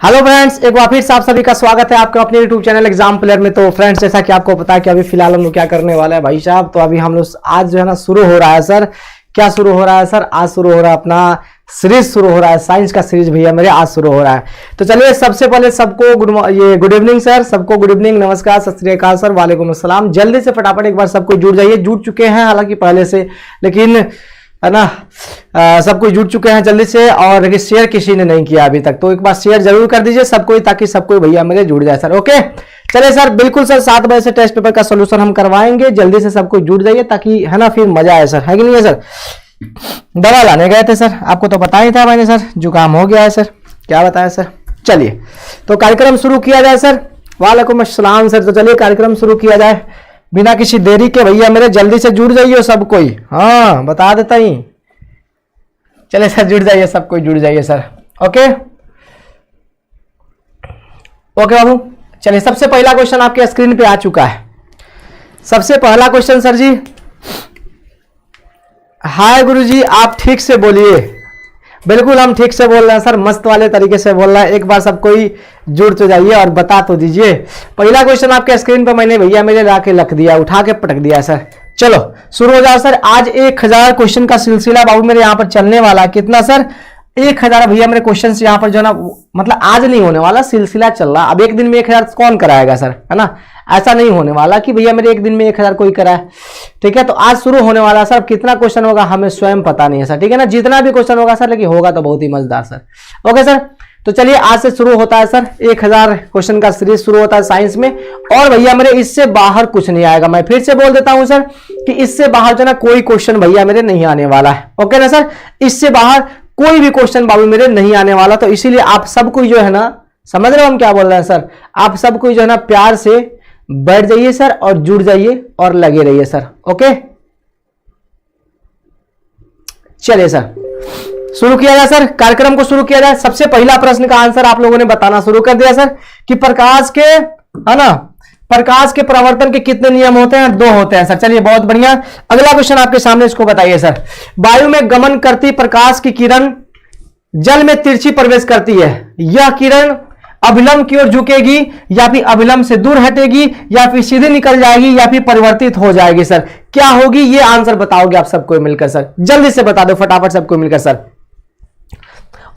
Hello friends, एक बार फिर से आप सभी का स्वागत है आपका अपने यूट्यूब चैनल एग्जाम प्लेयर में। तो फ्रेंड्स, जैसा कि आपको पता है कि अभी फिलहाल हम लोग क्या करने वाला है भाई साहब, तो अभी हम लोग आज जो है ना शुरू हो रहा है सर। क्या शुरू हो रहा है सर? आज शुरू हो रहा है अपना सीरीज, शुरू हो रहा है साइंस का सीरीज भैया मेरे, आज शुरू हो रहा है। तो चलिए सबसे पहले सबको गुड इवनिंग सर, सबको गुड इवनिंग, नमस्कार, सत श्री अकाल सर, वालेकुम अस्सलाम। जल्दी से फटाफट एक बार सबको जुड़ जाइए। जुड़ चुके हैं हालांकि पहले से, लेकिन है ना सब कोई जुड़ चुके हैं जल्दी से, और लेकिन शेयर किसी ने नहीं किया अभी तक, तो एक बार शेयर जरूर कर दीजिए सबको, ताकि सबको भैया मेरे जुड़ जाए सर। ओके चलिए सर, बिल्कुल सर 7 बजे से टेस्ट पेपर का सोल्यूशन हम करवाएंगे। जल्दी से सबको जुड़ जाइए ताकि है ना फिर मजा आए सर, है कि नहीं है सर। दवा लाने गए थे सर, आपको तो पता ही था मैंने सर, जुकाम हो गया है सर, क्या बताया सर। चलिए तो कार्यक्रम शुरू किया जाए सर। वालेकुम अस्सलाम सर। तो चलिए कार्यक्रम शुरू किया जाए बिना किसी देरी के भैया मेरे, जल्दी से जुड़ जाइए सब कोई। हाँ बता देता ही, चले सर जुड़ जाइए, सब कोई जुड़ जाइए सर। ओके ओके बाबू, चलिए सबसे पहला क्वेश्चन आपके स्क्रीन पे आ चुका है। सबसे पहला क्वेश्चन सर जी, हाय गुरुजी आप ठीक से बोलिए। बिल्कुल हम ठीक से बोल रहे हैं सर, मस्त वाले तरीके से बोल रहा है। एक बार सब कोई जुड़ तो जाइए और बता तो दीजिए। पहला क्वेश्चन आपके स्क्रीन पर मैंने भैया मेरे ला के रख दिया, उठा के पटक दिया सर। चलो शुरू हो जाओ सर। आज 1000 क्वेश्चन का सिलसिला बाबू मेरे यहाँ पर चलने वाला है। कितना सर? 1000 भैया मेरे क्वेश्चन यहाँ पर जो ना, मतलब आज नहीं होने वाला, सिलसिला चल रहा। अब एक दिन में 1000 कौन कराएगा सर, है ना। ऐसा नहीं होने वाला कि भैया मेरे एक दिन में 1000 कोई कराए, ठीक है। तो आज शुरू होने वाला सर, कितना क्वेश्चन होगा हमें स्वयं पता नहीं है सर, ठीक है ना। जितना भी क्वेश्चन होगा सर, लेकिन होगा तो बहुत ही मजेदार सर। ओके सर, तो चलिए आज से शुरू होता है सर 1000 क्वेश्चन का सीरीज शुरू होता है साइंस में। और भैया मेरे इससे बाहर कुछ नहीं आएगा। मैं फिर से बोल देता हूं सर कि इससे बाहर जो ना कोई क्वेश्चन भैया मेरे नहीं आने वाला है। ओके ना सर, इससे बाहर कोई भी क्वेश्चन बाबू मेरे नहीं आने वाला। तो इसीलिए आप सबको जो है ना, समझ रहे हो हम क्या बोल रहे हैं सर, आप सबको जो है ना प्यार से बैठ जाइए सर और जुड़ जाइए और लगे रहिए सर। ओके चलिए सर शुरू किया जाए सर, कार्यक्रम को शुरू किया जाए। सबसे पहला प्रश्न का आंसर आप लोगों ने बताना शुरू कर दिया सर कि प्रकाश के, है ना, प्रकाश के परावर्तन के कितने नियम होते हैं? 2 होते हैं सर। चलिए बहुत बढ़िया। अगला क्वेश्चन आपके सामने, इसको बताइए सर। वायु में गमन करती प्रकाश की किरण जल में तिरछी प्रवेश करती है, यह किरण अभिलंब की ओर झुकेगी या फिर अभिलंब से दूर हटेगी या फिर सीधे निकल जाएगी या फिर परिवर्तित हो जाएगी सर? क्या होगी ये आंसर बताओगे आप सबको मिलकर सर, जल्दी से बता दो फटाफट सबको मिलकर सर।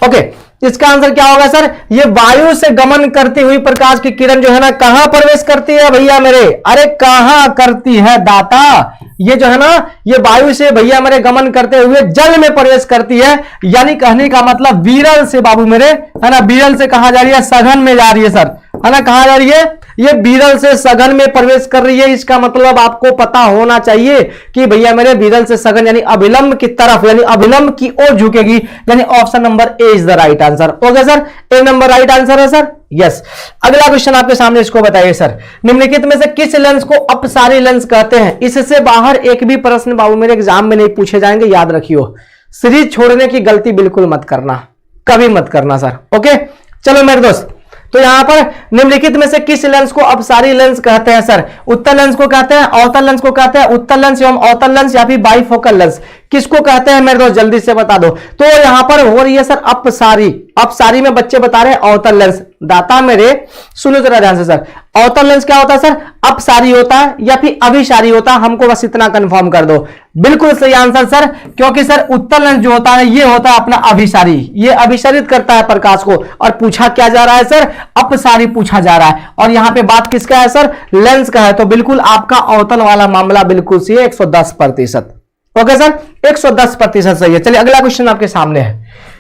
ओके इसका आंसर क्या होगा सर? ये वायु से गमन करती हुई प्रकाश की किरण जो है ना कहां प्रवेश करती है भैया मेरे? अरे कहां करती है दाता? ये जो है ना, ये वायु से भैया मेरे गमन करते हुए जल में प्रवेश करती है। यानी कहने का मतलब विरल से बाबू मेरे, है ना, विरल से कहां जा रही है? सघन में जा रही है सर, है ना। कहां जा रही है? ये विरल से सघन में प्रवेश कर रही है। इसका मतलब आपको पता होना चाहिए कि भैया मेरे विरल से सघन यानी अभिलंब की तरफ, यानी अभिलंब की ओर झुकेगी। यानी option number A is the right answer. Okay sir, A number right answer है सर। यस। अगला क्वेश्चन आपके सामने, इसको बताइए सर। निम्नलिखित में से किस लेंस को अपसारी लेंस कहते हैं? इससे बाहर एक भी प्रश्न बाबू मेरे एग्जाम में नहीं पूछे जाएंगे, याद रखियो। सीरीज छोड़ने की गलती बिल्कुल मत करना, कभी मत करना सर। ओके चलो मेरे दोस्त, तो यहां पर निम्नलिखित में से किस लेंस को अपसारी लेंस कहते हैं सर? उत्तल लेंस को कहते हैं, अवतल लेंस को कहते हैं, उत्तल लेंस एवं अवतल लेंस या फिर बाइफोकल लेंस, किसको कहते हैं मेरे दोस्त जल्दी से बता दो। तो यहां पर हो रही है सर अपसारी। अपसारी में बच्चे बता रहे हैं अवतल लेंस। दाता मेरे सुनो जरा ध्यान से सर, अवतल लेंस क्या होता है सर? अपसारी होता है या फिर अभिसारी होता है? हमको बस इतना कंफर्म कर दो। बिल्कुल सही आंसर सर, क्योंकि सर उत्तल लेंस जो होता है ये होता है अपना अभिसारी, ये अभिसारित करता है प्रकाश को। और पूछा क्या जा रहा है सर? अपसारी पूछा जा रहा है। और यहां पे बात किसका है सर? लेंस का है। तो बिल्कुल आपका अवतल वाला मामला बिल्कुल सही है, 110%। ओके सर, 110% सही है। चलिए अगला क्वेश्चन आपके सामने है।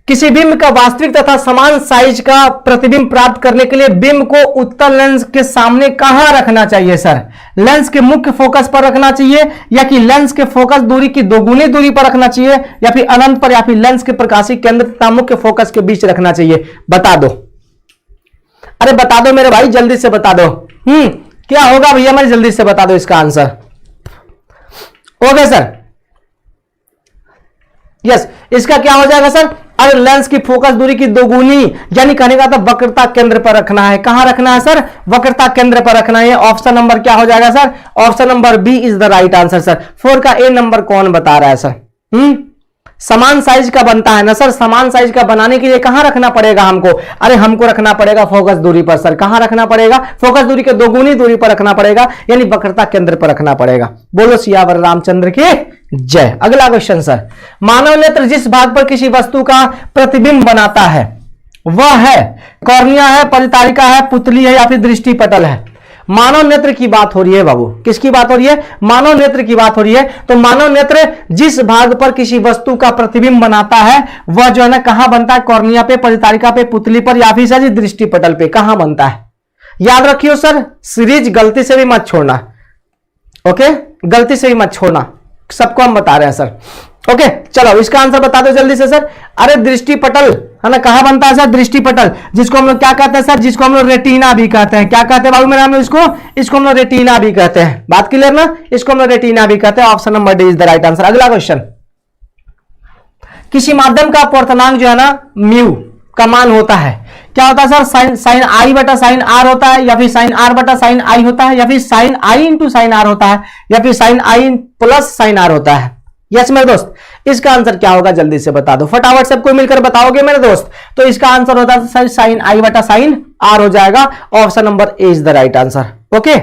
किसी बिंब का वास्तविक तथा समान साइज का प्रतिबिंब प्राप्त करने के लिए बिंब को उत्तल लेंस के सामने कहां रखना चाहिए सर? लेंस के मुख्य फोकस पर रखना चाहिए या कि लेंस के फोकस दूरी की 2 गुनी दूरी पर रखना चाहिए या फिर अनंत पर या फिर लेंस के प्रकाशीय केंद्र तथा मुख्य फोकस के बीच रखना चाहिए? बता दो, अरे बता दो मेरे भाई, जल्दी से बता दो। क्या होगा भैया मेरे, जल्दी से बता दो इसका आंसर। Okay sir, yes. इसका क्या हो जाएगा सर? अरे लेंस की फोकस दूरी की 2 गुनी, यानी कहने का था वक्रता केंद्र पर रखना है। कहां रखना है सर? वक्रता केंद्र पर रखना है। ऑप्शन नंबर क्या हो जाएगा sir? Option number B is the right answer sir. 4 का ए नंबर कौन बता रहा है सर? समान साइज का बनता है ना सर, समान साइज का बनाने के लिए कहां रखना पड़ेगा हमको? अरे हमको रखना पड़ेगा फोकस दूरी पर सर। कहां रखना पड़ेगा? फोकस दूरी के दोगुनी दूरी पर रखना पड़ेगा, यानी वक्रता केंद्र पर रखना पड़ेगा। बोलो सियावर रामचंद्र की जय। अगला क्वेश्चन सर, मानव नेत्र जिस भाग पर किसी वस्तु का प्रतिबिंब बनाता है वह है कॉर्निया है, परितारिका है, पुतली है या फिर दृष्टि पटल है? मानव नेत्र की बात हो रही है बाबू, किसकी बात हो रही है? मानव नेत्र की बात हो रही है। तो मानव नेत्र जिस भाग पर किसी वस्तु का प्रतिबिंब बनाता है वह जो है ना कहां बनता है? कॉर्निया पे, परितारिका पे, पुतली पर या फिर सर दृष्टि पटल पे कहां बनता है? याद रखियो सर, सीरीज गलती से भी मत छोड़ना, ओके? गलती से भी मत छोड़ना, सबको हम बता रहे हैं सर, ओके? चलो इसका आंसर बता दो जल्दी से सर। अरे दृष्टि पटल है ना, कहां बनता है सर? दृष्टि पटल, जिसको हम लोग क्या कहते हैं सर? जिसको हम लोग रेटिना भी कहते हैं। क्या कहते हैं बाबू मेरा नाम है इसको हम लोग रेटिना भी कहते हैं। बात क्लियर ना? इसको हम लोग रेटिना भी कहते हैं। Option number D is the right answer. अगला क्वेश्चन, किसी माध्यम का अपवर्तनांक जो है ना म्यू का मान होता है, क्या होता है सर? साइन आई बटा साइन आर होता है, या फिर साइन आर बटा साइन आई होता है, या फिर sine i into sine r होता है, या फिर sine i plus sine r होता है? यस मेरे दोस्त, इसका आंसर क्या होगा जल्दी से बता दो, फटाफट सबको मिलकर बताओगे मेरे दोस्त। तो इसका आंसर होता है साइन आई बटा साइन आर हो जाएगा। Option number A is the right answer. Okay,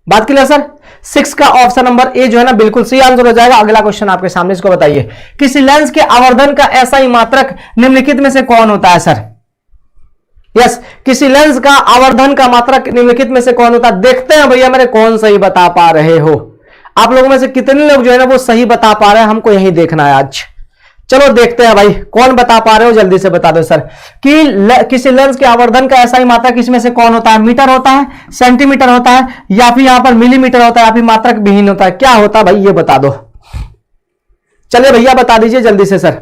बात क्लियर सर? 6 का ऑप्शन नंबर ए जो है ना बिल्कुल सही आंसर हो जाएगा। अगला क्वेश्चन आपके सामने, इसको बताइए, किसी लेंस के आवर्धन का ऐसा ही मात्रक निम्नलिखित में से कौन होता है सर? यस, किसी लेंस का आवर्धन का मात्रक निम्नलिखित में से कौन होता है? देखते हैं भैया मेरे कौन सही बता पा रहे हो। आप लोगों में से कितने लोग जो है ना वो सही बता पा रहे हैं, हमको यही देखना है आज। चलो देखते हैं भाई कौन बता पा रहे हो, जल्दी से बता दो सर कि किसी लेंस के आवर्धन का ऐसा ही मात्रक इसमें से कौन होता है? मीटर होता है, सेंटीमीटर होता है, या फिर यहां पर मिलीमीटर होता है, या फिर मात्रक विहीन होता है? क्या होता है भाई ये बता दो। चलिए भैया बता दीजिए जल्दी से सर।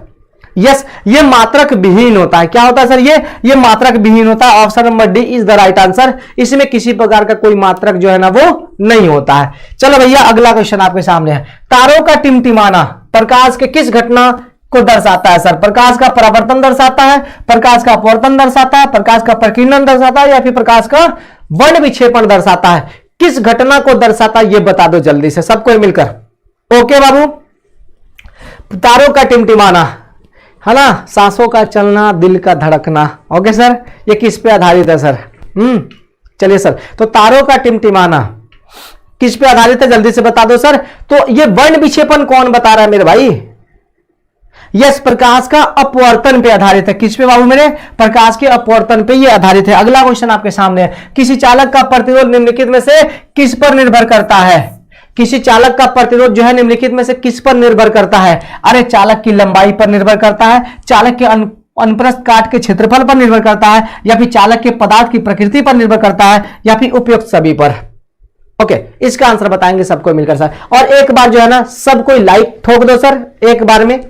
यस, ये मात्रक विहीन होता है। क्या होता है सर? ये मात्रक विहीन होता है। Option number D is the right answer. इसमें किसी प्रकार का कोई मात्रक जो है ना वो नहीं होता है। चलो भैया अगला क्वेश्चन आपके सामने है, तारों का टिमटिमाना प्रकाश के किस घटना को दर्शाता है सर? प्रकाश का परावर्तन दर्शाता है, प्रकाश का अपवर्तन दर्शाता है, प्रकाश का प्रकीर्णन दर्शाता है, या फिर प्रकाश का वर्ण विक्षेपण दर्शाता है? किस घटना को दर्शाता है ये बता दो जल्दी से सबको मिलकर। ओके बाबू, तारों का टिमटिमाना है ना, सांसों का चलना, दिल का धड़कना। ओके सर, ये किस पे आधारित है सर? चलिए सर, तो तारों का टिमटिमाना किस पे आधारित है जल्दी से बता दो सर। तो ये वर्ण विक्षेपण कौन बता रहा है मेरे भाई? यस, प्रकाश का अपवर्तन पे आधारित है। किस पे बाबू मेरे? प्रकाश के अपवर्तन पे ये आधारित है। अगला क्वेश्चन आपके सामने है, किसी चालक का प्रतिरोध निम्नलिखित में से किस पर निर्भर करता है? किसी चालक का प्रतिरोध जो है निम्नलिखित में से किस पर निर्भर करता है? अरे चालक की लंबाई पर निर्भर करता है, चालक के अनुप्रस्थ काट के क्षेत्रफल पर निर्भर करता है, या फिर चालक के पदार्थ की प्रकृति पर निर्भर करता है, या फिर उपयुक्त सभी पर? ओके, इसका आंसर बताएंगे सबको मिलकर सर। और एक बार जो है ना सबको लाइक ठोक दो सर एक बार में,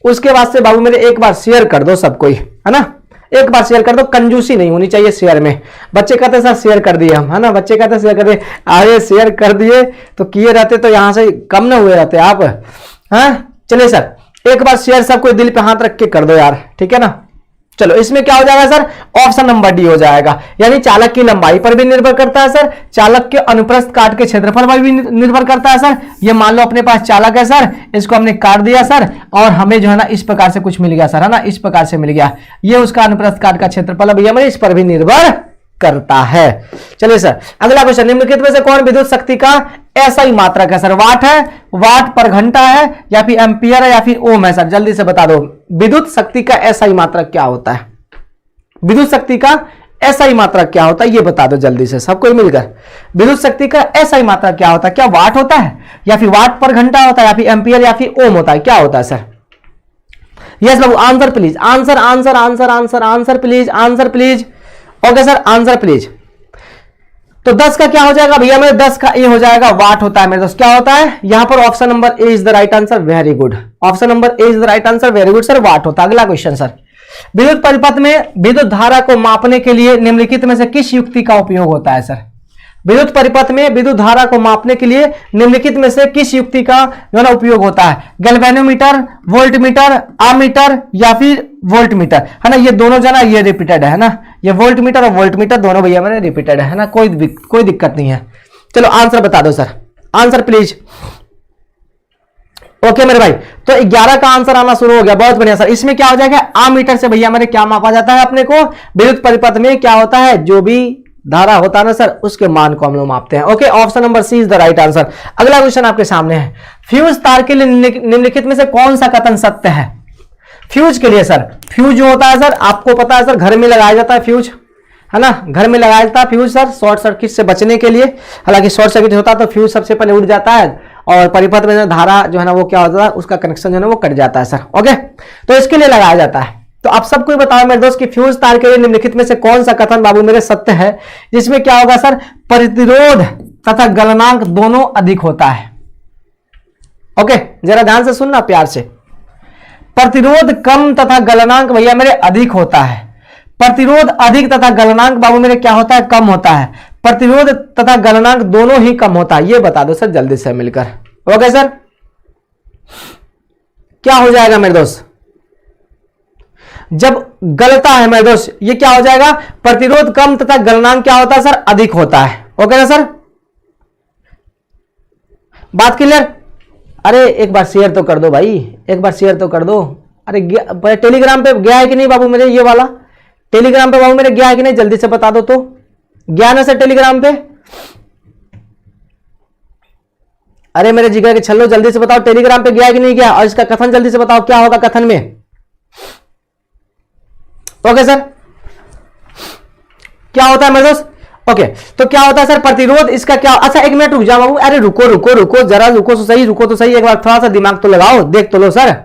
उसके बाद से बाबू मेरे एक बार शेयर कर दो सबको, है ना? एक बार शेयर कर दो, कंजूसी नहीं होनी चाहिए शेयर में। बच्चे कहते हैं सर शेयर कर दिए हम, है ना? बच्चे कहते हैं शेयर कर दिए, अरे शेयर कर दिए तो किए रहते तो यहां से कम ना हुए रहते आप। हाँ चलिए सर, एक बार शेयर सबको दिल पे हाथ रख के कर दो यार, ठीक है ना? चलो इसमें क्या हो जाएगा सर? ऑप्शन नंबर डी हो जाएगा, यानी चालक की लंबाई पर भी निर्भर करता है सर, चालक के अनुप्रस्थ काट के क्षेत्रफल पर भी निर्भर करता है सर। ये मान लो अपने पास चालक है सर, इसको हमने काट दिया सर, और हमें जो है ना इस प्रकार से कुछ मिल गया सर, है ना? इस प्रकार से मिल गया, ये उसका अनुप्रस्थ काट का क्षेत्रफल भैया हमें इस पर भी निर्भर करता है। चलिए सर अगला क्वेश्चन, निम्नलिखित में से कौन विद्युत शक्ति का ऐसा ही मात्रक है सर? वाट है, वाट पर घंटा है, या फिर एम्पियर है, या फिर ओम है सर? जल्दी से बता दो, विद्युत शक्ति का ऐसा ही मात्रक क्या होता है? विद्युत शक्ति का ऐसा ही मात्रक क्या होता है ये बता दो जल्दी से सबको मिलकर। विद्युत शक्ति का ऐसा ही मात्रक क्या होता है? क्या वाट होता है, या फिर वाट पर घंटा होता है, या फिर एम्पियर, या फिर ओम होता है? क्या होता है sir? Yes Babu, answer please, answer answer answer answer answer please, answer please. Okay sir, answer please. तो 10 का क्या हो जाएगा भैया मेरे? 10 का ए हो जाएगा, वाट होता है मेरे दोस्त। क्या होता है यहां पर? Option number A is the right answer, very good. Option number A is the right answer, very good sir, what होता है। अगला क्वेश्चन सर, विद्युत परिपथ में विद्युत धारा को मापने के लिए निम्नलिखित में से किस युक्ति का उपयोग होता है सर? विद्युत परिपथ में विद्युत धारा को मापने के लिए निम्नलिखित में से किस युक्ति का जो है उपयोग होता है? गैल्वेनोमीटर, वोल्टमीटर, आमीटर, या फिर वोल्टमीटर, है ना? ये दोनों जो है ये रिपीटेड है ना, ये वोल्टमीटर और वोल्टमीटर दोनों भैया मैंने रिपीटेड है ना, कोई दिक्कत नहीं है। चलो आंसर बता दो सर, आंसर प्लीज। ओके मेरे भाई, तो 11 का आंसर आना शुरू हो गया, बहुत बढ़िया सर। इसमें क्या हो जाएगा, आमीटर से भैया मेरे क्या मापा जाता है अपने को, विद्युत परिपथ में क्या होता है, जो भी धारा होता है ना सर, उसके मान को हम लोग मापते हैं। Okay, option number C is the right answer. अगला क्वेश्चन आपके सामने है, फ्यूज तार के लिए निम्नलिखित में से कौन सा कथन सत्य है। फ्यूज के लिए सर, फ्यूज जो होता है सर, आपको पता है सर, घर में लगाया जाता है फ्यूज, है ना, घर में लगाया जाता है फ्यूज सर, शॉर्ट सर्किट से बचने के लिए। हालांकि शॉर्ट सर्किट होता है तो फ्यूज सबसे पहले उड़ जाता है और परिपथ में धारा जो है ना वो क्या होता है, उसका कनेक्शन जो है ना वो कट जाता है सर। ओके, तो इसके लिए लगाया जाता है। तो आप सबको बताओ मेरे दोस्त कि फ्यूज तार के लिए निम्नलिखित में से कौन सा कथन बाबू मेरे सत्य है, जिसमें क्या होगा सर, प्रतिरोध तथा गलनांक दोनों अधिक होता है। ओके, जरा ध्यान से सुनना प्यार से, प्रतिरोध कम तथा गलनांक भैया मेरे अधिक होता है। प्रतिरोध अधिक तथा गलनांक बाबू मेरे क्या होता है, कम होता है। प्रतिरोध तथा गलनांक दोनों ही कम होता है, ये बता दो सर जल्दी से मिलकर। ओके सर, क्या हो जाएगा मेरे दोस्त, जब गलता है मेरे दोस्त, ये क्या हो जाएगा, प्रतिरोध कम तथा गलनांक क्या होता है सर, अधिक होता है। ओके ना सर, बात क्लियर। अरे एक बार शेयर तो कर दो भाई, एक बार शेयर तो कर दो। अरे टेलीग्राम पे गया है कि नहीं बाबू मेरे, ये वाला टेलीग्राम पे बाबू मेरे गया है कि नहीं, जल्दी से बता दो तो। गया ना सर टेलीग्राम पे, अरे मेरे जिगर के छल्लो जल्दी से बताओ टेलीग्राम पे गया है कि नहीं गया, और इसका कथन जल्दी से बताओ क्या होगा कथन में। ओके सर, क्या होता है मेरे दोस्त, ओके तो क्या होता है सर, प्रतिरोध इसका क्या, अच्छा एक मिनट रुक जाओ बाबू, अरे रुको रुको रुको जरा, रुको तो सही, रुको तो सही, एक बार थोड़ा सा दिमाग तो लगाओ, देख तो लो सर,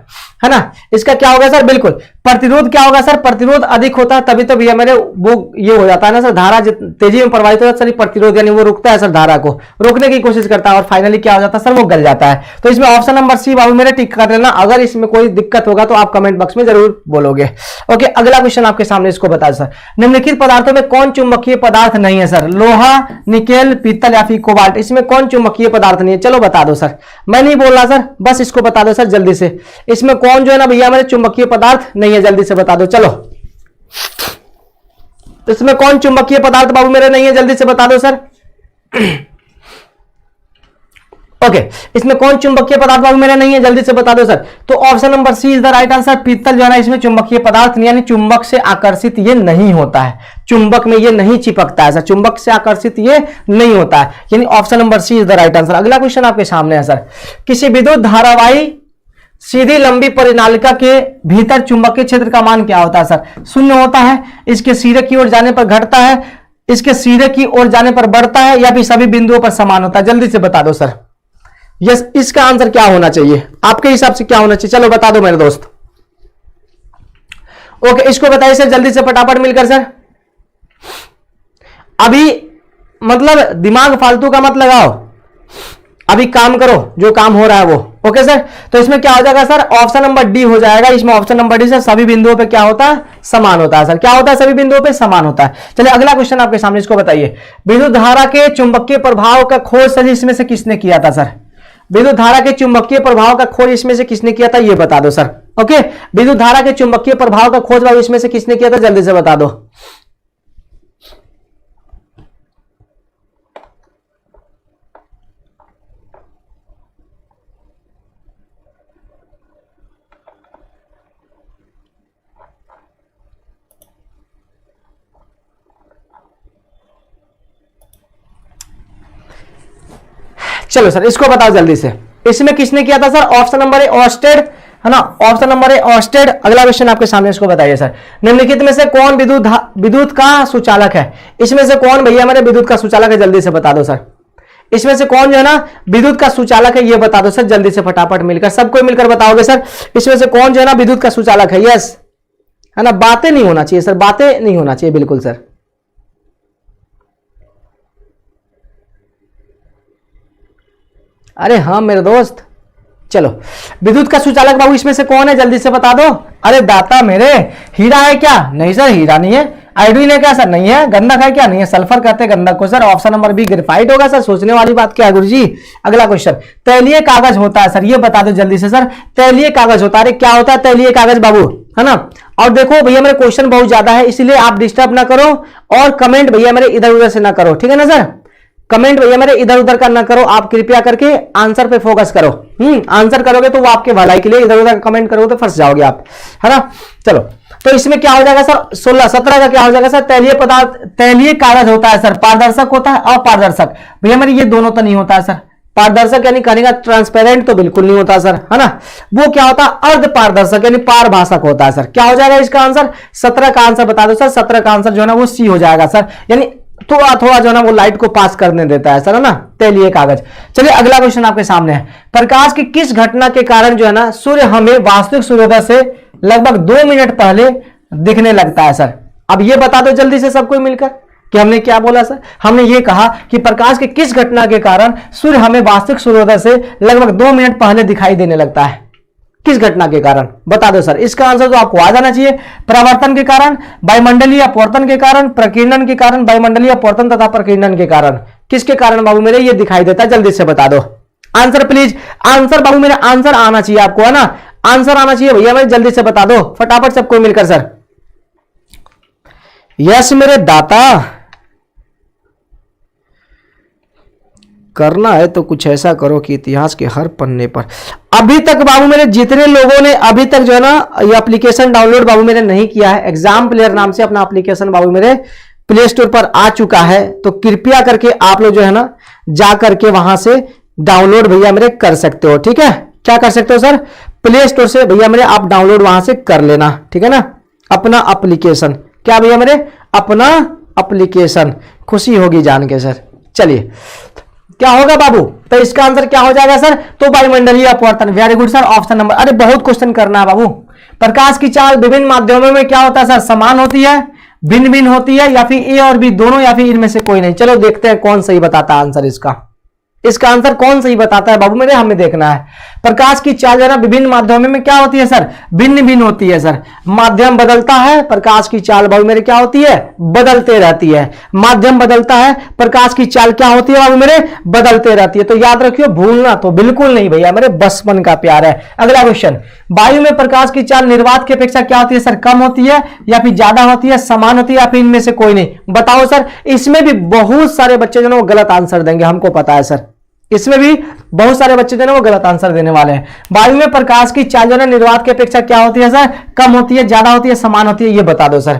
है ना। इसका क्या होगा सर, बिल्कुल प्रतिरोध क्या होगा सर, प्रतिरोध अधिक होता है, तभी तो भैया मेरे वो ये हो जाता है ना सर, धारा तेजी में प्रवाहित होता है सर, प्रतिरोध यानी वो रुकता है सर, धारा को रोकने की कोशिश करता है और फाइनली क्या हो जाता है सर, वो गल जाता है। तो इसमें ऑप्शन नंबर सी बाबू मेरे टिक कर लेना, अगर इसमें कोई दिक्कत होगा तो आप कमेंट बॉक्स में जरूर बोलोगे। ओके, अगला क्वेश्चन आपके सामने, इसको बता सर, निम्नलिखित पदार्थों में कौन चुंबकीय पदार्थ नहीं है सर, लोहा, निकेल, पीतल या फिर कोबाल्ट, इसमें कौन चुंबकीय पदार्थ नहीं है, चलो बता दो सर, मैं नहीं बोल रहा सर, बस इसको बता दो सर जल्दी से, इसमें कौन जो है ना भैया हमारे चुंबकीय पदार्थ नहीं है, जल्दी से बता दो। चलो, इसमें कौन चुंबकीय पदार्थ बाबू मेरे नहीं है, जल्दी से बता दो सर। ओके, इसमें कौन चुंबकीय पदार्थ बाबू मेरे नहीं है, जल्दी से बता दो सर। तो option number C is the right answer, पीतल जो है ना इसमें चुंबकीय पदार्थ नहीं, यानी चुंबक से आकर्षित ये नहीं होता है, चुंबक में ये नहीं चिपकता है सर, चुंबक से आकर्षित ये नहीं होता है, यानी option number C is the right answer. अगला क्वेश्चन आपके सामने है सर, किसी विद्युत धारावाही सीधी लंबी परिनालिका के भीतर चुंबकीय क्षेत्र का मान क्या होता है सर, 0 होता है, इसके सिरे की ओर जाने पर घटता है, इसके सिरे की ओर जाने पर बढ़ता है, या फिर सभी बिंदुओं पर समान होता है, जल्दी से बता दो सर। यस, इसका आंसर क्या होना चाहिए आपके हिसाब से, क्या होना चाहिए, चलो बता दो मेरे दोस्त। ओके, इसको बताइए सर जल्दी से फटाफट मिलकर सर। अभी मतलब दिमाग फालतू का मत लगाओ, अभी काम करो, जो काम हो रहा है वो। ओके सर, तो इसमें क्या हो जाएगा सर, ऑप्शन नंबर डी हो जाएगा। इसमें ऑप्शन नंबर डी से सभी बिंदुओं पे क्या होता है, समान होता है सर, क्या होता है, सभी बिंदुओं पे समान होता है। चलिए अगला क्वेश्चन आपके सामने, इसको बताइए, विद्युत धारा के चुंबकीय प्रभाव का खोज सर इसमें से किसने किया था सर, विद्युत धारा के चुंबकीय प्रभाव का खोज इसमें से किसने किया था, ये बता दो सर। ओके, विद्युत धारा के चुंबकीय प्रभाव का खोज इसमें से किसने किया था, जल्दी से बता दो। चलो सर, इसको बताओ जल्दी से, इसमें किसने किया था sir, option number A Oersted, है ना, ऑप्शन नंबर ए ऑर्स्टेड। अगला क्वेश्चन आपके सामने, इसको बताइए सर, निम्नलिखित में से कौन विद्युत का सुचालक है, इसमें से कौन भैया हमारे विद्युत का सुचालक है, जल्दी से बता दो सर। इसमें से कौन जो है ना विद्युत का सुचालक है, ये बता दो सर जल्दी से फटाफट मिलकर, सबको मिलकर बताओगे सर, इसमें से कौन जो है ना विद्युत का सुचालक है। यस, है ना, बातें नहीं होना चाहिए सर, बातें नहीं होना चाहिए बिल्कुल सर। अरे हाँ मेरे दोस्त, चलो विद्युत का सुचालक बाबू इसमें से कौन है, जल्दी से बता दो। अरे दाता मेरे, हीरा है क्या, नहीं सर हीरा नहीं है। आयोडीन है क्या सर, नहीं है। गंधक है क्या, नहीं है। सल्फर कहते हैं गंधक को sir, option number B graphite होगा सर। सोचने वाली बात क्या है गुरुजी। अगला क्वेश्चन, तैलीय कागज होता है सर, ये बता दो जल्दी से सर। तैलीय कागज होता है, अरे क्या होता है तैलीय कागज बाबू, है ना। और देखो भैया मेरे क्वेश्चन बहुत ज्यादा है, इसलिए आप डिस्टर्ब ना करो और कमेंट भैया मेरे इधर उधर से ना करो, ठीक है ना सर। कमेंट भैया मेरे इधर उधर का ना करो, आप कृपया करके आंसर पे फोकस करो। आंसर करोगे तो वो आपके भलाई के लिए, इधर उधर कमेंट करोगे तो फंस जाओगे आप, है ना। चलो, तो इसमें क्या हो जाएगा सर, 16 17 का क्या हो जाएगा सर, तैलीय पदार्थ, तैलीय कागज होता है सर, पारदर्शक होता है, अपारदर्शक। भैया मेरे ये दोनों तो नहीं होता है सर। पारदर्शक यानी कहने का ट्रांसपेरेंट तो बिल्कुल नहीं होता सर, है ना। वो क्या होता है, अर्ध पारदर्शक यानी पारभाषक होता है सर। क्या हो जाएगा इसका आंसर, 17 का आंसर बता दो सर। 17 का आंसर जो है ना वो सी हो जाएगा सर, यानी थोड़ा थोड़ा जो है ना वो लाइट को पास करने देता है सर, है ना, तैलीय कागज। चलिए अगला क्वेश्चन आपके सामने है, प्रकाश की किस घटना के कारण जो है ना सूर्य हमें वास्तविक सूर्योदय से लगभग 2 मिनट पहले दिखने लगता है सर। अब ये बता दो जल्दी से सबको मिलकर कि हमने क्या बोला सर। हमने ये कहा कि प्रकाश के किस घटना के कारण सूर्य हमें वास्तविक सूर्योदय से लगभग 2 मिनट पहले दिखाई देने लगता है। किस घटना के कारण बता दो सर। इसका आंसर तो आपको आ जाना चाहिए, परावर्तन के कारण, वायुमंडलीय अपवर्तन के कारण, प्रकीर्णन के कारण, वायुमंडलीय अपवर्तन तथा प्रकीर्णन के कारण। किसके कारण बाबू मेरे ये दिखाई देता है, जल्दी से बता दो आंसर प्लीज। आंसर बाबू मेरे आंसर आना चाहिए आपको, है ना, आंसर आना चाहिए भैया मेरे, जल्दी से बता दो फटाफट सबको मिलकर सर। यस मेरे दाता, करना है तो कुछ ऐसा करो कि इतिहास के हर पन्ने पर। अभी तक बाबू मेरे जितने लोगों ने अभी तक जो है ना ये एप्लीकेशन डाउनलोड बाबू मेरे नहीं किया है, एग्जाम प्लेयर नाम से अपना एप्लीकेशन बाबू मेरे प्ले स्टोर पर आ चुका है, तो कृपया करके आप लोग जो है ना जा करके वहां से डाउनलोड भैया मेरे कर सकते हो। ठीक है, क्या कर सकते हो सर, प्ले स्टोर से भैया मेरे आप डाउनलोड वहां से कर लेना, ठीक है ना, अपना एप्लीकेशन। क्या भैया मेरे, अपना एप्लीकेशन। खुशी होगी जान के सर। चलिए क्या होगा बाबू, तो इसका आंसर क्या हो जाएगा सर, तो वायुमंडलीय अपवर्तन। Very good sir, option number. अरे बहुत क्वेश्चन करना है बाबू। प्रकाश की चाल विभिन्न माध्यमों में क्या होता है सर, समान होती है, भिन्न भिन्न होती है, या फिर ए और बी दोनों, या फिर इनमें से कोई नहीं। चलो देखते हैं कौन सही बताता है आंसर इसका। इसका आंसर कौन सही बताता है बाबू मेरे, हमें देखना है। प्रकाश की चाल जरा विभिन्न माध्यमों में क्या होती है सर, भिन्न भिन्न होती है सर। माध्यम बदलता है, प्रकाश की चाल बाबू मेरे क्या होती है, बदलते रहती है। माध्यम बदलता है, प्रकाश की चाल क्या होती है बाबू मेरे, बदलते रहती है। तो याद रखियो, भूलना तो बिल्कुल नहीं भैया मेरे, बचपन का प्यार है। अगला क्वेश्चन, वायु में प्रकाश की चाल निर्वात की अपेक्षा क्या होती है सर, कम होती है, या फिर ज्यादा होती है, समान होती है, या फिर इनमें से कोई नहीं। बताओ सर। इसमें भी बहुत सारे बच्चे जो है वो गलत आंसर देंगे, हमको पता है सर। इसमें भी बहुत सारे बच्चे जो है वो गलत आंसर देने वाले हैं। वायु में प्रकाश की चाल जो है निर्वात की अपेक्षा क्या होती है सर, कम होती है, ज्यादा होती है, समान होती है, ये बता दो सर।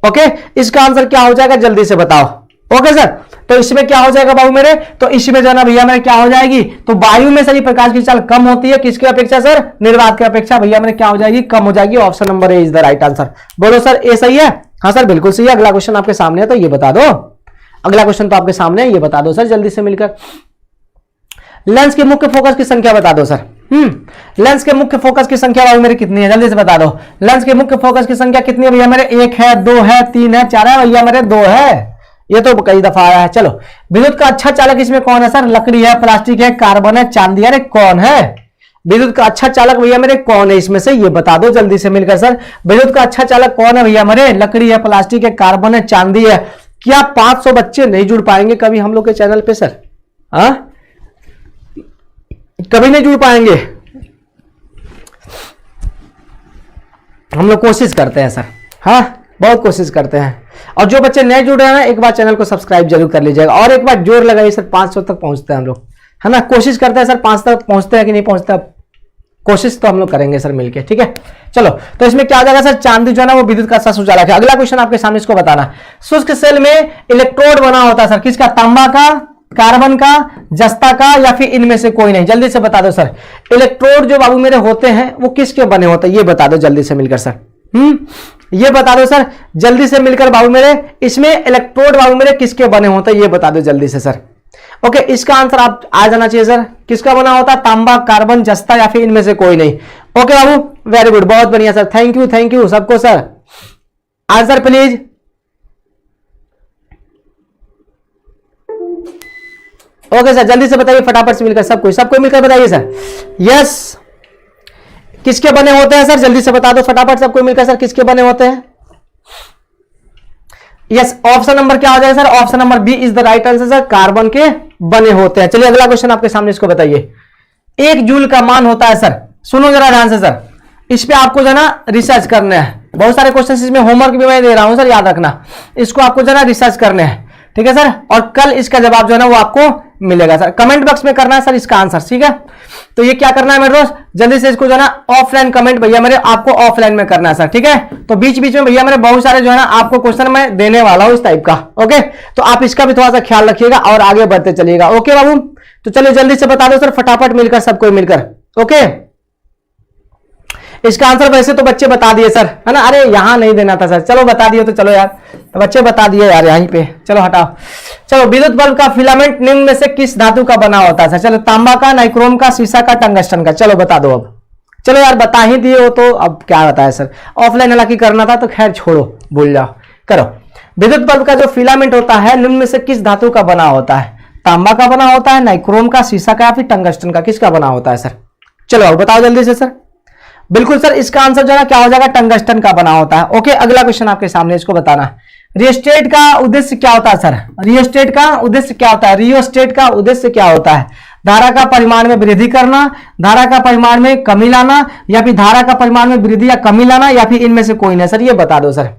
ओके, इसका आंसर क्या हो जाएगा जल्दी से बताओ। ओके सर, तो इसमें क्या हो जाएगा बाबू मेरे, तो इसमें जो है ना भैया मेरे क्या हो जाएगी, तो वायु में सर प्रकाश की चाल कम होती है, किसकी अपेक्षा सर, निर्वात की अपेक्षा भैया मेरे क्या हो जाएगी, कम हो जाएगी। Option number A is the right answer. बोलो सर ए सही है, हाँ सर बिल्कुल सही है। अगला क्वेश्चन आपके सामने है तो ये बता दो, अगला क्वेश्चन तो आपके सामने है, ये बता दो सर जल्दी से मिलकर। लेंस के मुख्य फोकस की संख्या बता दो सर। लेंस के मुख्य फोकस की संख्या बाबू मेरे कितनी है, जल्दी से बता दो। लेंस के मुख्य फोकस की संख्या कितनी है भैया मेरे, 1 है, 2 है, 3 है, 4 है, भैया मेरे 2 है। ये तो कई दफा आया है। चलो, विद्युत का अच्छा चालक इसमें कौन है सर, लकड़ी है, प्लास्टिक है, कार्बन है, चांदी है, कौन है विद्युत का अच्छा चालक भैया मेरे, कौन है इसमें से, ये बता दो जल्दी से मिलकर सर। विद्युत का अच्छा चालक कौन है भैया मेरे, लकड़ी है, प्लास्टिक है, कार्बन है, चांदी है। क्या 500 बच्चे नहीं जुड़ पाएंगे कभी हम लोग के चैनल पे सर, हाँ कभी नहीं जुड़ पाएंगे, हम लोग कोशिश करते हैं सर, हाँ बहुत कोशिश करते हैं। और जो बच्चे नए जुड़ रहे हैं ना, एक बार चैनल को सब्सक्राइब जरूर कर लीजिएगा, और एक बार जोर लगाइए सर, 500 तक पहुंचते हैं हम लोग, है ना। कोशिश करते हैं सर 5 तक पहुंचते हैं कि नहीं पहुंचते, कोशिश तो हम लोग करेंगे सर मिलके, ठीक है। चलो, तो इसमें क्या आ जाएगा सर, चांदी जो है ना वो विद्युत का सुचालक है। अगला क्वेश्चन आपके सामने, इसको बताना। शुष्क सेल में इलेक्ट्रोड बना होता है सर, किसका, तांबा का, कार्बन का, जस्ता का, या फिर इनमें से कोई नहीं। जल्दी से बता दो सर। इलेक्ट्रोड जो बाबू मेरे होते हैं वो किसके बने होते हैं, ये बता दो जल्दी से मिलकर सर। ये बता दो सर जल्दी से मिलकर बाबू मेरे, इसमें इलेक्ट्रोड बाबू मेरे किसके बने होते हैं, ये बता दो जल्दी से सर। ओके, इसका आंसर आप आ जाना चाहिए सर, किसका बना होता है, तांबा, कार्बन, जस्ता, या फिर इनमें से कोई नहीं। ओके बाबू, वेरी गुड, बहुत बढ़िया सर, थैंक यू सबको sir. Answer please. Okay sir, जल्दी से बताइए फटाफट से मिलकर, सबको मिलकर बताइए सर। यस, किसके बने होते हैं सर, जल्दी से बता दो फटाफट सबको मिलकर सर, किसके बने होते हैं। यस, ऑप्शन नंबर क्या हो जाएगा sir, option number B is the right answer sir, carbon के बने होते हैं। चलिए अगला क्वेश्चन आपके सामने, इसको बताइए। 1 जूल का मान होता है सर, सुनो जरा ध्यान से सर, इस पे आपको जरा रिसर्च करना है। बहुत सारे क्वेश्चन इसमें होमवर्क भी मैं दे रहा हूं सर, याद रखना, इसको आपको जरा रिसर्च करने हैं। ठीक है सर, और कल इसका जवाब जो है ना वो आपको मिलेगा सर। कमेंट बॉक्स में करना है सर इसका आंसर, ठीक है। तो ये क्या करना है मेरे दोस्त, जल्दी से इसको जो है ना ऑफलाइन कमेंट भैया मेरे आपको ऑफलाइन में करना है सर, ठीक है। तो बीच बीच में भैया मेरे बहुत सारे जो है ना आपको क्वेश्चन मैं देने वाला हूं इस टाइप का, ओके। तो आप इसका भी थोड़ा सा ख्याल रखिएगा और आगे बढ़ते चलिएगा, ओके बाबू। तो चलिए जल्दी से बता दो सर फटाफट मिलकर, सबको मिलकर, ओके। इसका आंसर वैसे तो बच्चे बता दिए सर, है ना। अरे यहां नहीं देना था सर, चलो बता दिए तो चलो यार, तो बच्चे बता दिए यार यहीं पे, चलो हटाओ। चलो, विद्युत बल्ब का फिलामेंट निम्न में से किस धातु का बना होता है सर? चलो, तांबा का, नाइक्रोम का, शीशा का, टंगस्टन का। चलो बता दो अब, चलो यार बता ही दिए हो तो अब क्या बताया सर। ऑफलाइन हालांकि करना था तो खैर छोड़ो, भूल जाओ, करो। विद्युत बल्ब का जो फिलामेंट होता है निम्न में से किस धातु का बना होता है? तांबा का बना होता है, नाइक्रोम का, शीशा का या फिर टंगस्टन का, किसका बना होता है सर? चलो अब बताओ जल्दी से सर। बिल्कुल सर, इसका आंसर जो है ना क्या हो जाएगा, टंगस्टन का बना होता है, ओके। अगला क्वेश्चन आपके सामने, इसको बताना। रियोस्टेट का उद्देश्य क्या होता है सर? रियोस्टेट का उद्देश्य क्या होता है? रियोस्टेट का उद्देश्य क्या होता है? धारा का परिमाण में वृद्धि करना, धारा का परिमाण में कमी लाना, या फिर धारा का परिमाण में वृद्धि या कमी लाना, या फिर इनमें से कोई नहीं सर, ये बता दो सर,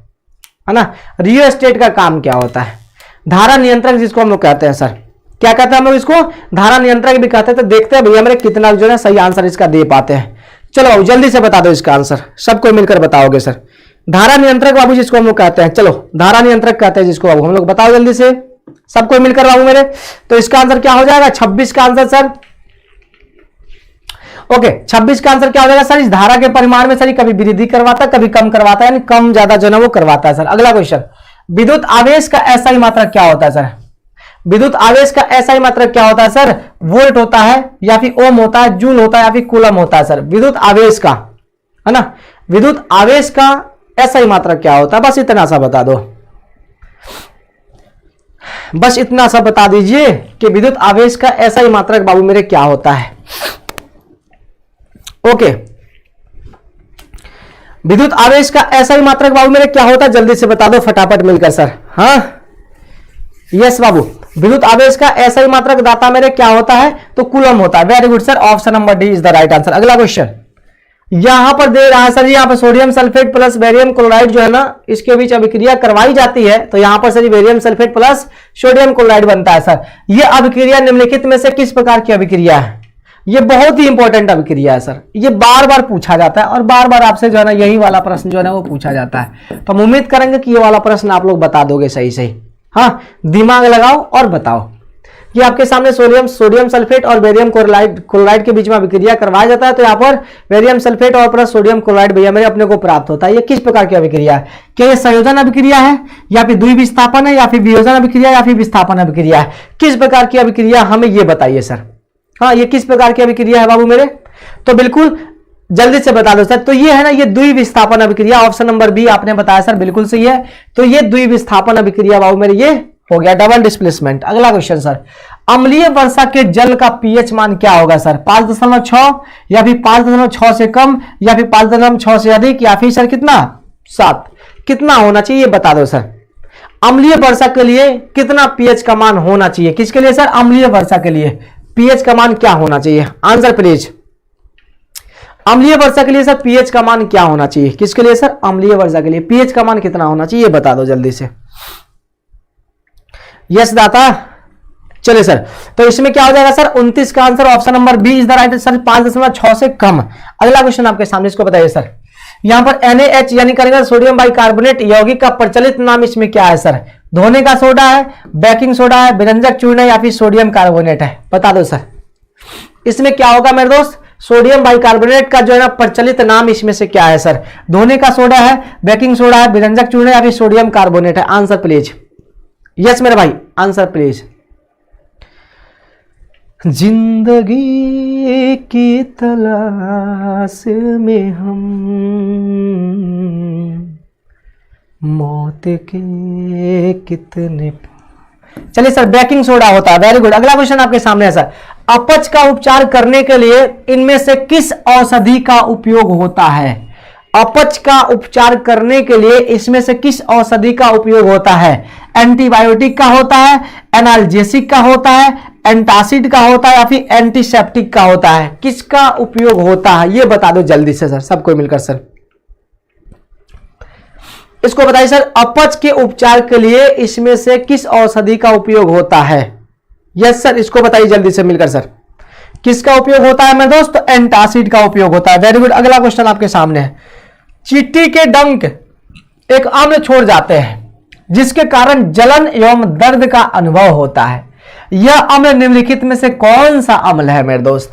है ना। रियोस्टेट का काम क्या होता है? धारा नियंत्रक जिसको हम लोग कहते हैं सर, क्या कहते हैं हम लोग इसको? धारा नियंत्रक भी कहते हैं। तो देखते हैं भैया मेरे कितना जो है सही आंसर इसका दे पाते हैं। चलो जल्दी से बता दो इसका आंसर, सबको मिलकर बताओगे सर। धारा नियंत्रक बाबू जिसको हम लोग कहते हैं, चलो धारा नियंत्रक कहते हैं जिसको बाबू, हम लोग बताओ जल्दी से, सबको मिलकर बाबू मेरे। तो इसका आंसर क्या हो जाएगा? 26 का आंसर सर, ओके। 26 का आंसर क्या हो जाएगा सर? इस धारा के परिमाण में सर कभी वृद्धि करवाता है, कभी कम करवाता है, यानी कम ज्यादा जो है वो करवाता है सर। अगला क्वेश्चन, विद्युत आवेश का एसआई मात्रक क्या होता है सर? विद्युत आवेश का एसआई मात्रक क्या होता है सर? वोल्ट होता है, या फिर ओम होता है, जूल होता है, या फिर कूलम होता है सर? विद्युत आवेश का, है ना, विद्युत आवेश का एसआई मात्रक क्या होता है? बस इतना सा बता दो, बस इतना सा बता दीजिए कि विद्युत आवेश का एसआई मात्रक बाबू मेरे क्या होता है, ओके। विद्युत आवेश का एसआई मात्रक बाबू मेरे क्या होता है? जल्दी से बता दो फटाफट मिलकर सर। हाँ यस बाबू, विद्युत आवेश का एसआई मात्रक दाता मेरे क्या होता है? तो कूलम होता है। Very good sir, option number D is the right answer. अगला क्वेश्चन यहां पर दे रहा है सर, यहां पर sodium sulphate plus barium chloride जो है ना इसके बीच अभिक्रिया करवाई जाती है, तो यहां पर sir barium sulphate plus sodium chloride बनता है सर। यह अभिक्रिया निम्नलिखित में से किस प्रकार की अभिक्रिया है? ये बहुत ही इंपॉर्टेंट अभिक्रिया है सर, ये बार बार पूछा जाता है और बार बार आपसे जो है ना यही वाला प्रश्न जो है ना वो पूछा जाता है। तो हम उम्मीद करेंगे कि ये वाला प्रश्न आप लोग बता दोगे सही सही। हाँ, दिमाग लगाओ और बताओ। ये आपके सामने सोडियम सल्फेट और बेरियम क्लोराइड के बीच में अभिक्रिया करवाया जाता है, तो यहाँ पर बेरियम सल्फेट और प्लस सोडियम क्लोराइड भैया मेरे अपने को प्राप्त होता है। ये किस प्रकार की अभिक्रिया है? क्या ये संयोजन अभिक्रिया है, या फिर द्विविस्थापन है, या फिर वियोजन अभिक्रिया, या फिर विस्थापन अभिक्रिया है? किस प्रकार की अभिक्रिया हमें ये बताइए सर। हाँ, ये किस प्रकार की अभिक्रिया है बाबू मेरे? तो बिल्कुल जल्दी से बता दो सर। तो ये है ना ये द्विविस्थापन अभिक्रिया, ऑप्शन नंबर बी आपने बताया सर, बिल्कुल सही है। तो ये द्विविस्थापन अभिक्रिया बाबू मेरे ये हो गया, डबल डिस्प्लेसमेंट। अगला क्वेश्चन सर, अम्लीय वर्षा के जल का पीएच मान क्या होगा सर? 5.6, या फिर 5.6 से कम, या फिर 5.6 से अधिक, या फिर सर कितना? 7। कितना होना चाहिए ये बता दो सर। अम्लीय वर्षा के लिए कितना पीएच का मान होना चाहिए? किसके लिए सर? अम्लीय वर्षा के लिए पीएच का मान क्या होना चाहिए? Answer please. अम्लीय वर्षा के लिए सर पीएच का मान क्या होना चाहिए? किसके लिए सर? अम्लीय वर्षा के लिए पीएच का मान कितना होना चाहिए बता दो जल्दी से। यस दाता, चलिए सर। तो इसमें क्या हो जाएगा सर? 29 का answer, option number B is the right answer, 5.6 से कम। अगला क्वेश्चन आपके सामने, इसको बताइए सर। यहां पर NaH यानी करेंगे सोडियम बाइकार्बोनेट यौगिक का प्रचलित नाम इसमें क्या है सर? धोने का सोडा है, बेकिंग सोडा है, व्यंजक चूर्ण है, या फिर सोडियम कार्बोनेट है? बता दो सर। इसमें क्या होगा मेरे दोस्त? सोडियम बाइकार्बोनेट का जो है ना प्रचलित नाम इसमें से क्या है सर? धोने का सोडा है, बेकिंग सोडा है, व्यंजक चूर्ण है, या फिर सोडियम कार्बोनेट है? Answer please. यस मेरे भाई, आंसर प्लीज। जिंदगी की तलाश में हम मौत के कितने। चलिए सर, बेकिंग सोडा होता है। Very good. अगला क्वेश्चन आपके सामने है सर, अपच का उपचार करने के लिए इनमें से किस औषधि का उपयोग होता है? अपच का उपचार करने के लिए इसमें से किस औषधि का उपयोग होता है? एंटीबायोटिक का होता है, एनाल्जेसिक का होता है, एंटासिड का होता है, या फिर एंटीसेप्टिक का होता है? किसका उपयोग होता है ये बता दो जल्दी से सर, सबको मिलकर सर। इसको बताइए सर, अपच के उपचार के लिए इसमें से किस औषधि का उपयोग होता है? यस सर, इसको बताइए जल्दी से मिलकर सर, किसका उपयोग होता है मेरे दोस्त? तो एंटासिड का उपयोग होता है। Very good. अगला क्वेश्चन आपके सामने है, चींटी के डंक एक अम्ल छोड़ जाते हैं जिसके कारण जलन एवं दर्द का अनुभव होता है। यह अम्ल निम्नलिखित में से कौन सा अम्ल है मेरे दोस्त?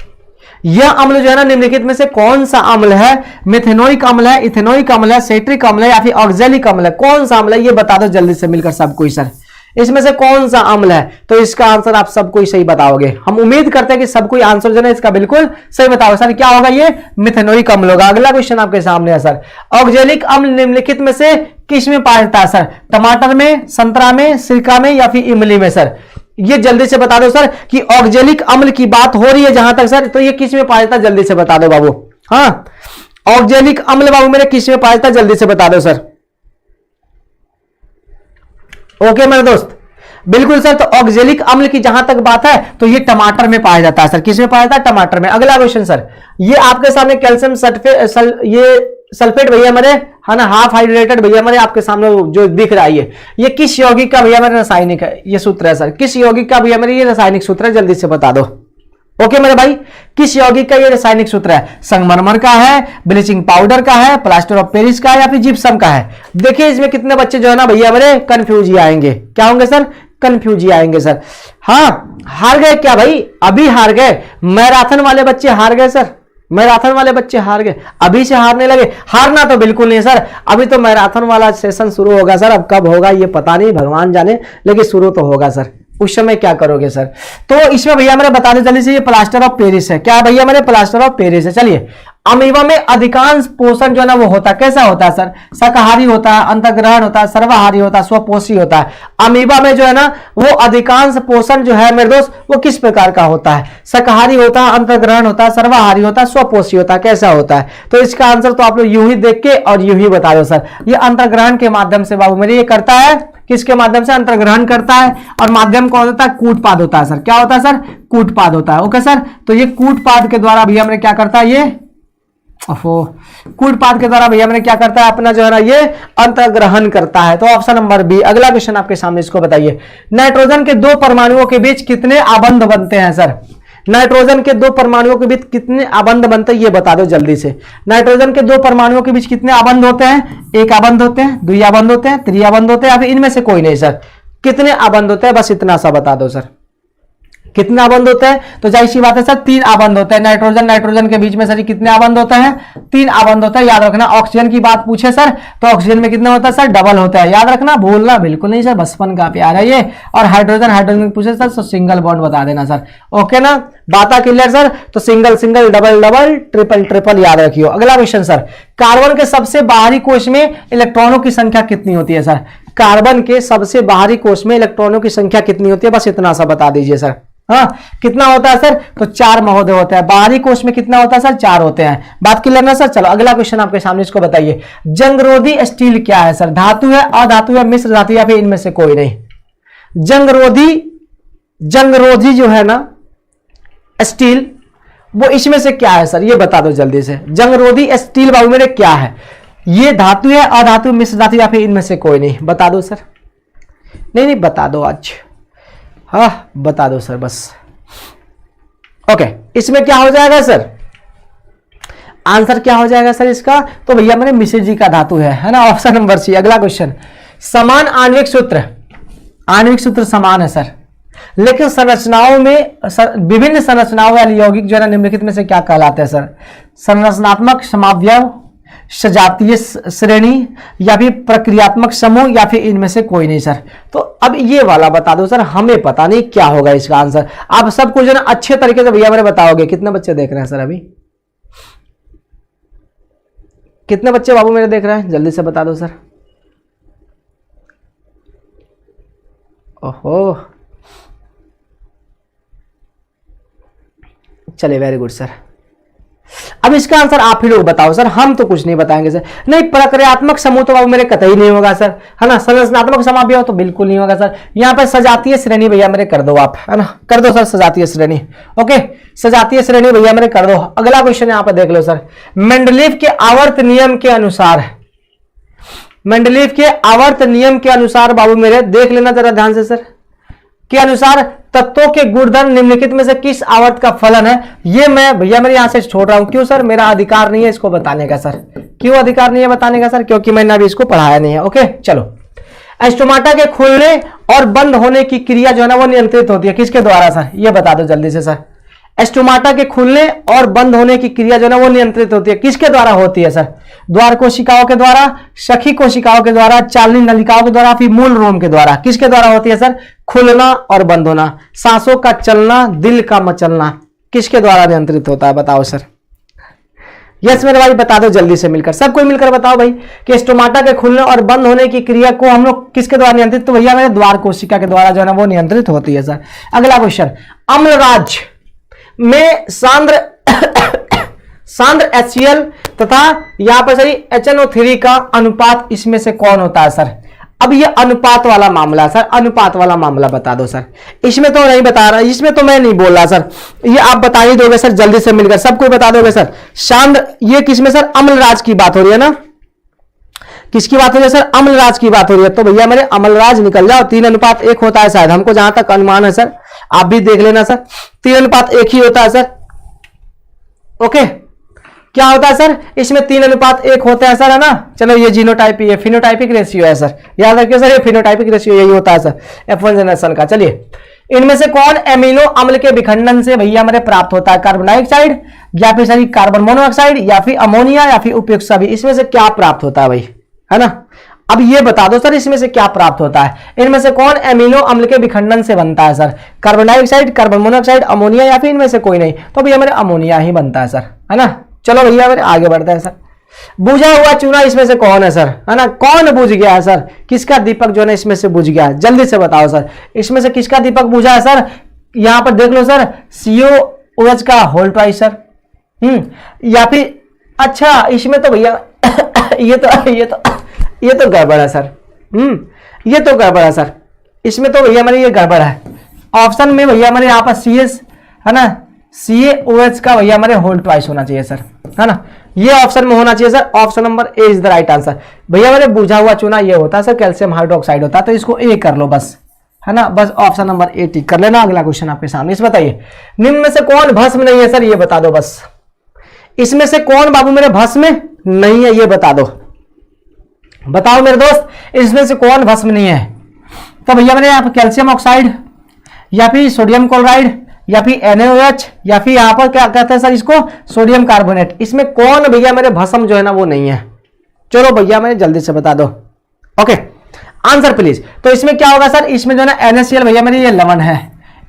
यह अम्ल जो है ना, निम्नलिखित में से कौन सा अम्ल है? मिथेनोइक अम्ल है, इथेनोइक अम्ल है, सेट्रिक अम्ल है या फिर ऑक्जेलिक अम्ल है? कौन सा अम्ल है ये बता दो जल्दी से मिलकर सबको ही सर, इसमें से कौन सा अम्ल है? तो इसका आंसर आप सबको ही सही बताओगे। हम उम्मीद करते हैं कि सबको आंसर जो है इसका बिल्कुल सही बताओगे सर। क्या होगा? ये मिथेनोइक अम्ल होगा। अगला क्वेश्चन आपके सामने है सर, ऑक्जेलिक अम्ल निम्नलिखित में से किस में पाया जाता है सर? टमाटर में, संतरा में, सिरका में या फिर इमली में सर? ये जल्दी से बता दो सर कि ऑक्जेलिक अम्ल की बात हो रही है जहां तक सर, तो ये किस में पाया जाता है? जल्दी से बता दो बाबू। हाँ, ऑक्जेलिक अम्ल बाबू मेरे किस में पाया जाता है? जल्दी से बता दो सर। ओके मेरे दोस्त, बिल्कुल सर। तो ऑक्जेलिक अम्ल की जहां तक बात है तो ये टमाटर में पाया जाता है सर। किस में पाया जाता है? टमाटर में। अगला क्वेश्चन सर, ये आपके सामने कैल्शियम सल्फेट भैया मेरे, है ना, हाफ हाइड्रेटेड भैया मेरे आपके सामने जो दिख रहा है ये किस यौगिक का भैया मेरे रासायनिक है? ये सूत्र है सर, किस यौगिक का भैया मेरे ये रासायनिक सूत्र है? जल्दी से बता दो। ओके मेरे भाई, किस यौगिक का ये रासायनिक सूत्र है? संगमरमर का है, ब्लीचिंग पाउडर का है, प्लास्टर ऑफ पेरिस का है या फिर जिप्सम का है? देखिए इसमें कितने बच्चे जो है ना भैया मेरे कंफ्यूज ही आएंगे। क्या होंगे सर? कंफ्यूज ही आएंगे सर। हाँ, हार गए क्या भाई? अभी हार गए? मैराथन वाले बच्चे हार गए सर, मैराथन वाले बच्चे हार गए, अभी से हारने लगे? हारना तो बिल्कुल नहीं सर, अभी तो मैराथन वाला सेशन शुरू होगा सर। अब कब होगा ये पता नहीं, भगवान जाने, लेकिन शुरू तो होगा सर। उस समय क्या करोगे सर? तो इसमें भैया मेरे बता दें जल्दी से, ये प्लास्टर ऑफ पेरिस है। क्या भैया मेरे? प्लास्टर ऑफ पेरिस है। चलिए, अमीबा में अधिकांश पोषण जो है ना वो होता है, कैसा होता है सर? शाकाहारी होता है, अंतर्ग्रहण होता है, सर्वाहारी होता है, स्वपोषी होता है। अमीबा में जो है ना वो अधिकांश पोषण जो है मेरे दोस्त वो किस प्रकार का होता है? शाकाहारी होता है, अंतर्ग्रहण होता है, सर्वाहारी होता है, स्वपोषी होता है, कैसा होता है? तो इसका आंसर तो आप लोग यूं ही देख के और यूं ही बता दो सर। ये अंतर्ग्रहण के माध्यम से बाबू मेरे ये करता है, किसके माध्यम से? अंतर्ग्रहण करता है। और माध्यम कौन होता है? कूटपाद होता है सर। क्या होता है सर? कूटपाद होता है। ओके सर, तो ये कूटपाद के द्वारा भैया मैंने क्या करता है? ये कूटपाद के द्वारा भैया मैंने क्या करता है? अपना जो है ना ये अंतर्ग्रहण करता है। तो ऑप्शन नंबर बी। अगला क्वेश्चन आपके सामने, इसको बताइए, नाइट्रोजन के दो परमाणुओं के बीच कितने आबंध बनते हैं सर? नाइट्रोजन के दो परमाणुओं के बीच कितने आबंध बनते हैं ये बता दो जल्दी से। नाइट्रोजन के दो परमाणुओं के बीच कितने आबंध होते हैं? एक आबंध होते हैं, दुई आबंध होते हैं, त्रि आबंध होते हैं, या फिर इनमें से कोई नहीं सर? कितने आबंध होते हैं? बस इतना सा बता दो सर। कितने आबंध होते हैं? तो जाहिर सी बात है सर, तीन आबंध होते हैं। नाइट्रोजन के बीच में सर कितने आबंध होते हैं? तीन आबंध होता है। याद रखना, ऑक्सीजन की बात पूछे सर तो ऑक्सीजन में कितना होता है सर? डबल होता है। याद रखना, भूलना बिल्कुल नहीं सर, बचपन का प्यार है ये। और हाइड्रोजन पूछे सर तो सिंगल बॉन्ड बता देना सर। ओके ना, बात क्लियर सर? तो single single, double double, triple triple याद रखियो। अगला क्वेश्चन सर, कार्बन के सबसे बाहरी कोश में इलेक्ट्रॉनों की संख्या कितनी होती है सर? कार्बन के सबसे बाहरी कोश में इलेक्ट्रॉनों की संख्या कितनी होती है? बस इतना सा बता दीजिए सर। हाँ, कितना होता है सर? तो 4 महोदय होते हैं। बाहरी कोश में कितना होता है सर? 4 होते हैं। बात क्लियर ना सर? चलो अगला क्वेश्चन आपके सामने, इसको बताइए, जंगरोधी स्टील क्या है सर? धातु है, अधातु है, मिश्र धातु या फिर इनमें से कोई नहीं? जंगरोधी जो है ना स्टील, वो इसमें से क्या है सर? ये बता दो जल्दी से। जंगरोधी स्टील बाबू मेरे क्या है? ये धातु है, अधातु, मिश्र धातु या फिर इनमें से कोई नहीं? बता दो सर। नहीं बता दो आज, हाँ बता दो सर बस। ओके, इसमें क्या हो जाएगा सर? आंसर क्या हो जाएगा सर इसका? तो भैया मैंने मिश्र जी का धातु है ना, ऑप्शन नंबर सी। अगला क्वेश्चन, समान आणविक सूत्र समान है सर, लेकिन संरचनाओं में विभिन्न संरचनाओं वाले यौगिक जो है निम्नलिखित में से क्या कहलाते हैं सर? संरचनात्मक समावयव, सजातीय श्रेणी या फिर प्रक्रियात्मक समूह या फिर इनमें से कोई नहीं सर? तो अब ये वाला बता दो सर, हमें पता नहीं क्या होगा इसका आंसर। आप सब कुछ अच्छे तरीके से भैया मेरे बताओगे। कितने बच्चे देख रहे हैं सर? अभी कितने बच्चे बाबू मेरे देख रहे हैं? जल्दी से बता दो सर। ओहो, चलिए वेरी गुड सर। अब इसका आंसर आप ही लोग बताओ सर, हम तो कुछ नहीं बताएंगे सर। नहीं, प्रक्रियात्मक समूह तो बाबू मेरे कतई नहीं होगा सर, है ना। संरचनात्मक समावयव तो बिल्कुल नहीं होगा सर। यहाँ पर सजातीय श्रेणी भैया मेरे कर दो आप, है ना, कर दो सर सजातीय श्रेणी। ओके, सजातीय श्रेणी भैया मेरे कर दो। अगला क्वेश्चन यहाँ पर देख लो सर, मेंडलीव के आवर्त नियम के अनुसार मेंडलीव के आवर्त नियम के अनुसार बाबू मेरे देख लेना जरा ध्यान से सर, के अनुसार तत्वों के गुणधर्म निम्नलिखित में से किस आवर्त का फलन है। ये मैं भैया मेरे यहां से छोड़ रहा हूं, क्यों सर, मेरा अधिकार नहीं है इसको बताने का सर। क्यों अधिकार नहीं है बताने का सर? क्योंकि मैंने अभी इसको पढ़ाया नहीं है। ओके चलो, स्टोमाटा के खुलने और बंद होने की क्रिया जो है ना वो नियंत्रित होती है किसके द्वारा सर? ये बता दो जल्दी से सर। स्टोमाटा के खुलने और बंद होने की क्रिया जो है ना वो नियंत्रित होती है किसके द्वारा होती है सर? द्वार कोशिकाओं के द्वारा, सखी कोशिकाओं के द्वारा, चालनी नलिकाओं के द्वारा, फिर मूल रोम के द्वारा। किसके द्वारा होती है सर? खुलना और बंद होना। सांसों का चलना, दिल का मचलना किसके द्वारा नियंत्रित होता है बताओ सर? यस मेरे भाई बता दो जल्दी से मिलकर, सब कोई मिलकर बताओ भाई कि स्टोमाटा के खुलने और बंद होने की क्रिया को हम लोग किसके द्वारा नियंत्रित? तो भैया मेरे द्वार कोशिका के द्वारा जो है ना वो नियंत्रित होती है सर। अगला क्वेश्चन, अम्लराज में सांद्र सांद्र HCl तथा यहां पर सही HNO3 का अनुपात इसमें से कौन होता है सर? अब ये अनुपात वाला मामला सर, अनुपात वाला मामला बता दो सर। इसमें तो नहीं बता रहा, इसमें तो मैं नहीं बोल रहा सर, ये आप बता ही दोगे सर जल्दी से मिलकर, सबको बता दोगे सर। सांद्र ये किसमें सर? अम्लराज की बात हो रही है ना, किसकी बात हो रही है सर? अम्लराज की बात हो रही है। तो भैया मेरे अम्लराज निकल जाओ, 3:1 होता है शायद, हमको जहां तक अनुमान है सर, आप भी देख लेना सर, 3:1 ही होता है सर। ओके क्या होता है सर? इसमें 3:1 होता है सर, है ना। चलो ये जीनोटाइप, ये फिनोटाइपिक रेशियो है सर, याद रखिए सर, ये फिनोटाइपिक रेशियो यही होता है सर F1 जनरेशन का। चलिए, इनमें से कौन एमिनो अम्ल के विखंडन से भैया मेरे प्राप्त होता है? कार्बन डाइऑक्साइड या फिर सही कार्बन मोनोऑक्साइड या फिर अमोनिया या फिर उपयुक्त सभी, इसमें से क्या प्राप्त होता है भाई, है ना। अब ये बता दो सर इसमें से क्या प्राप्त होता है? इनमें से कौन एमिनो अम्ल के विखंडन से बनता है sir? Carbon dioxide, carbon monoxide, ammonia या फिर इनमें से कोई नहीं? तो भैया मेरे अमोनिया ही बनता है सर, है ना। चलो भैया मेरे आगे बढ़ते हैं सर। बुझा हुआ चूना इसमें से कौन है सर? है ना, कौन बुझ गया है सर? किसका दीपक जो है इसमें से बुझ गया है? जल्दी से बताओ सर, इसमें से किसका दीपक बुझा है सर? यहां पर देख लो सर, COOH का होल ट्वाइस सर, या फिर अच्छा इसमें तो भैया ये तो गड़बड़ है सर, ये तो गड़बड़ है सर, इसमें तो भैया मेरे ये गड़बड़ है। ऑप्शन में भैया मेरे यहाँ पर CS है ना, CaOH का भैया हमारे होल ट्वाइस होना चाहिए सर, है ना, ये ऑप्शन में होना चाहिए sir. Option number A is the right answer. भैया मेरे बुझा हुआ चूना ये होता है सर, कैल्शियम हाइड्रोक्साइड होता है, तो इसको A कर लो बस, है ना, बस ऑप्शन नंबर A टिक कर लेना। अगला क्वेश्चन आपके सामने, इस बताइए निम्न में से कौन भस्म नहीं है सर? ये बता दो बस, इसमें से कौन बाबू मेरे भस्म नहीं है? ये बता दो, बताओ मेरे दोस्त, इसमें से कौन भस्म नहीं है? तो भैया मेरे यहाँ पर कैल्शियम ऑक्साइड या फिर सोडियम क्लोराइड या फिर NaOH या फिर यहां पर क्या कहते हैं सर इसको, सोडियम कार्बोनेट, इसमें कौन भैया मेरे भस्म जो है ना वो नहीं है? चलो भैया मेरे जल्दी से बता दो। Okay answer please. तो इसमें क्या होगा सर? इसमें जो है ना NaCl भैया मेरे ये लवण है,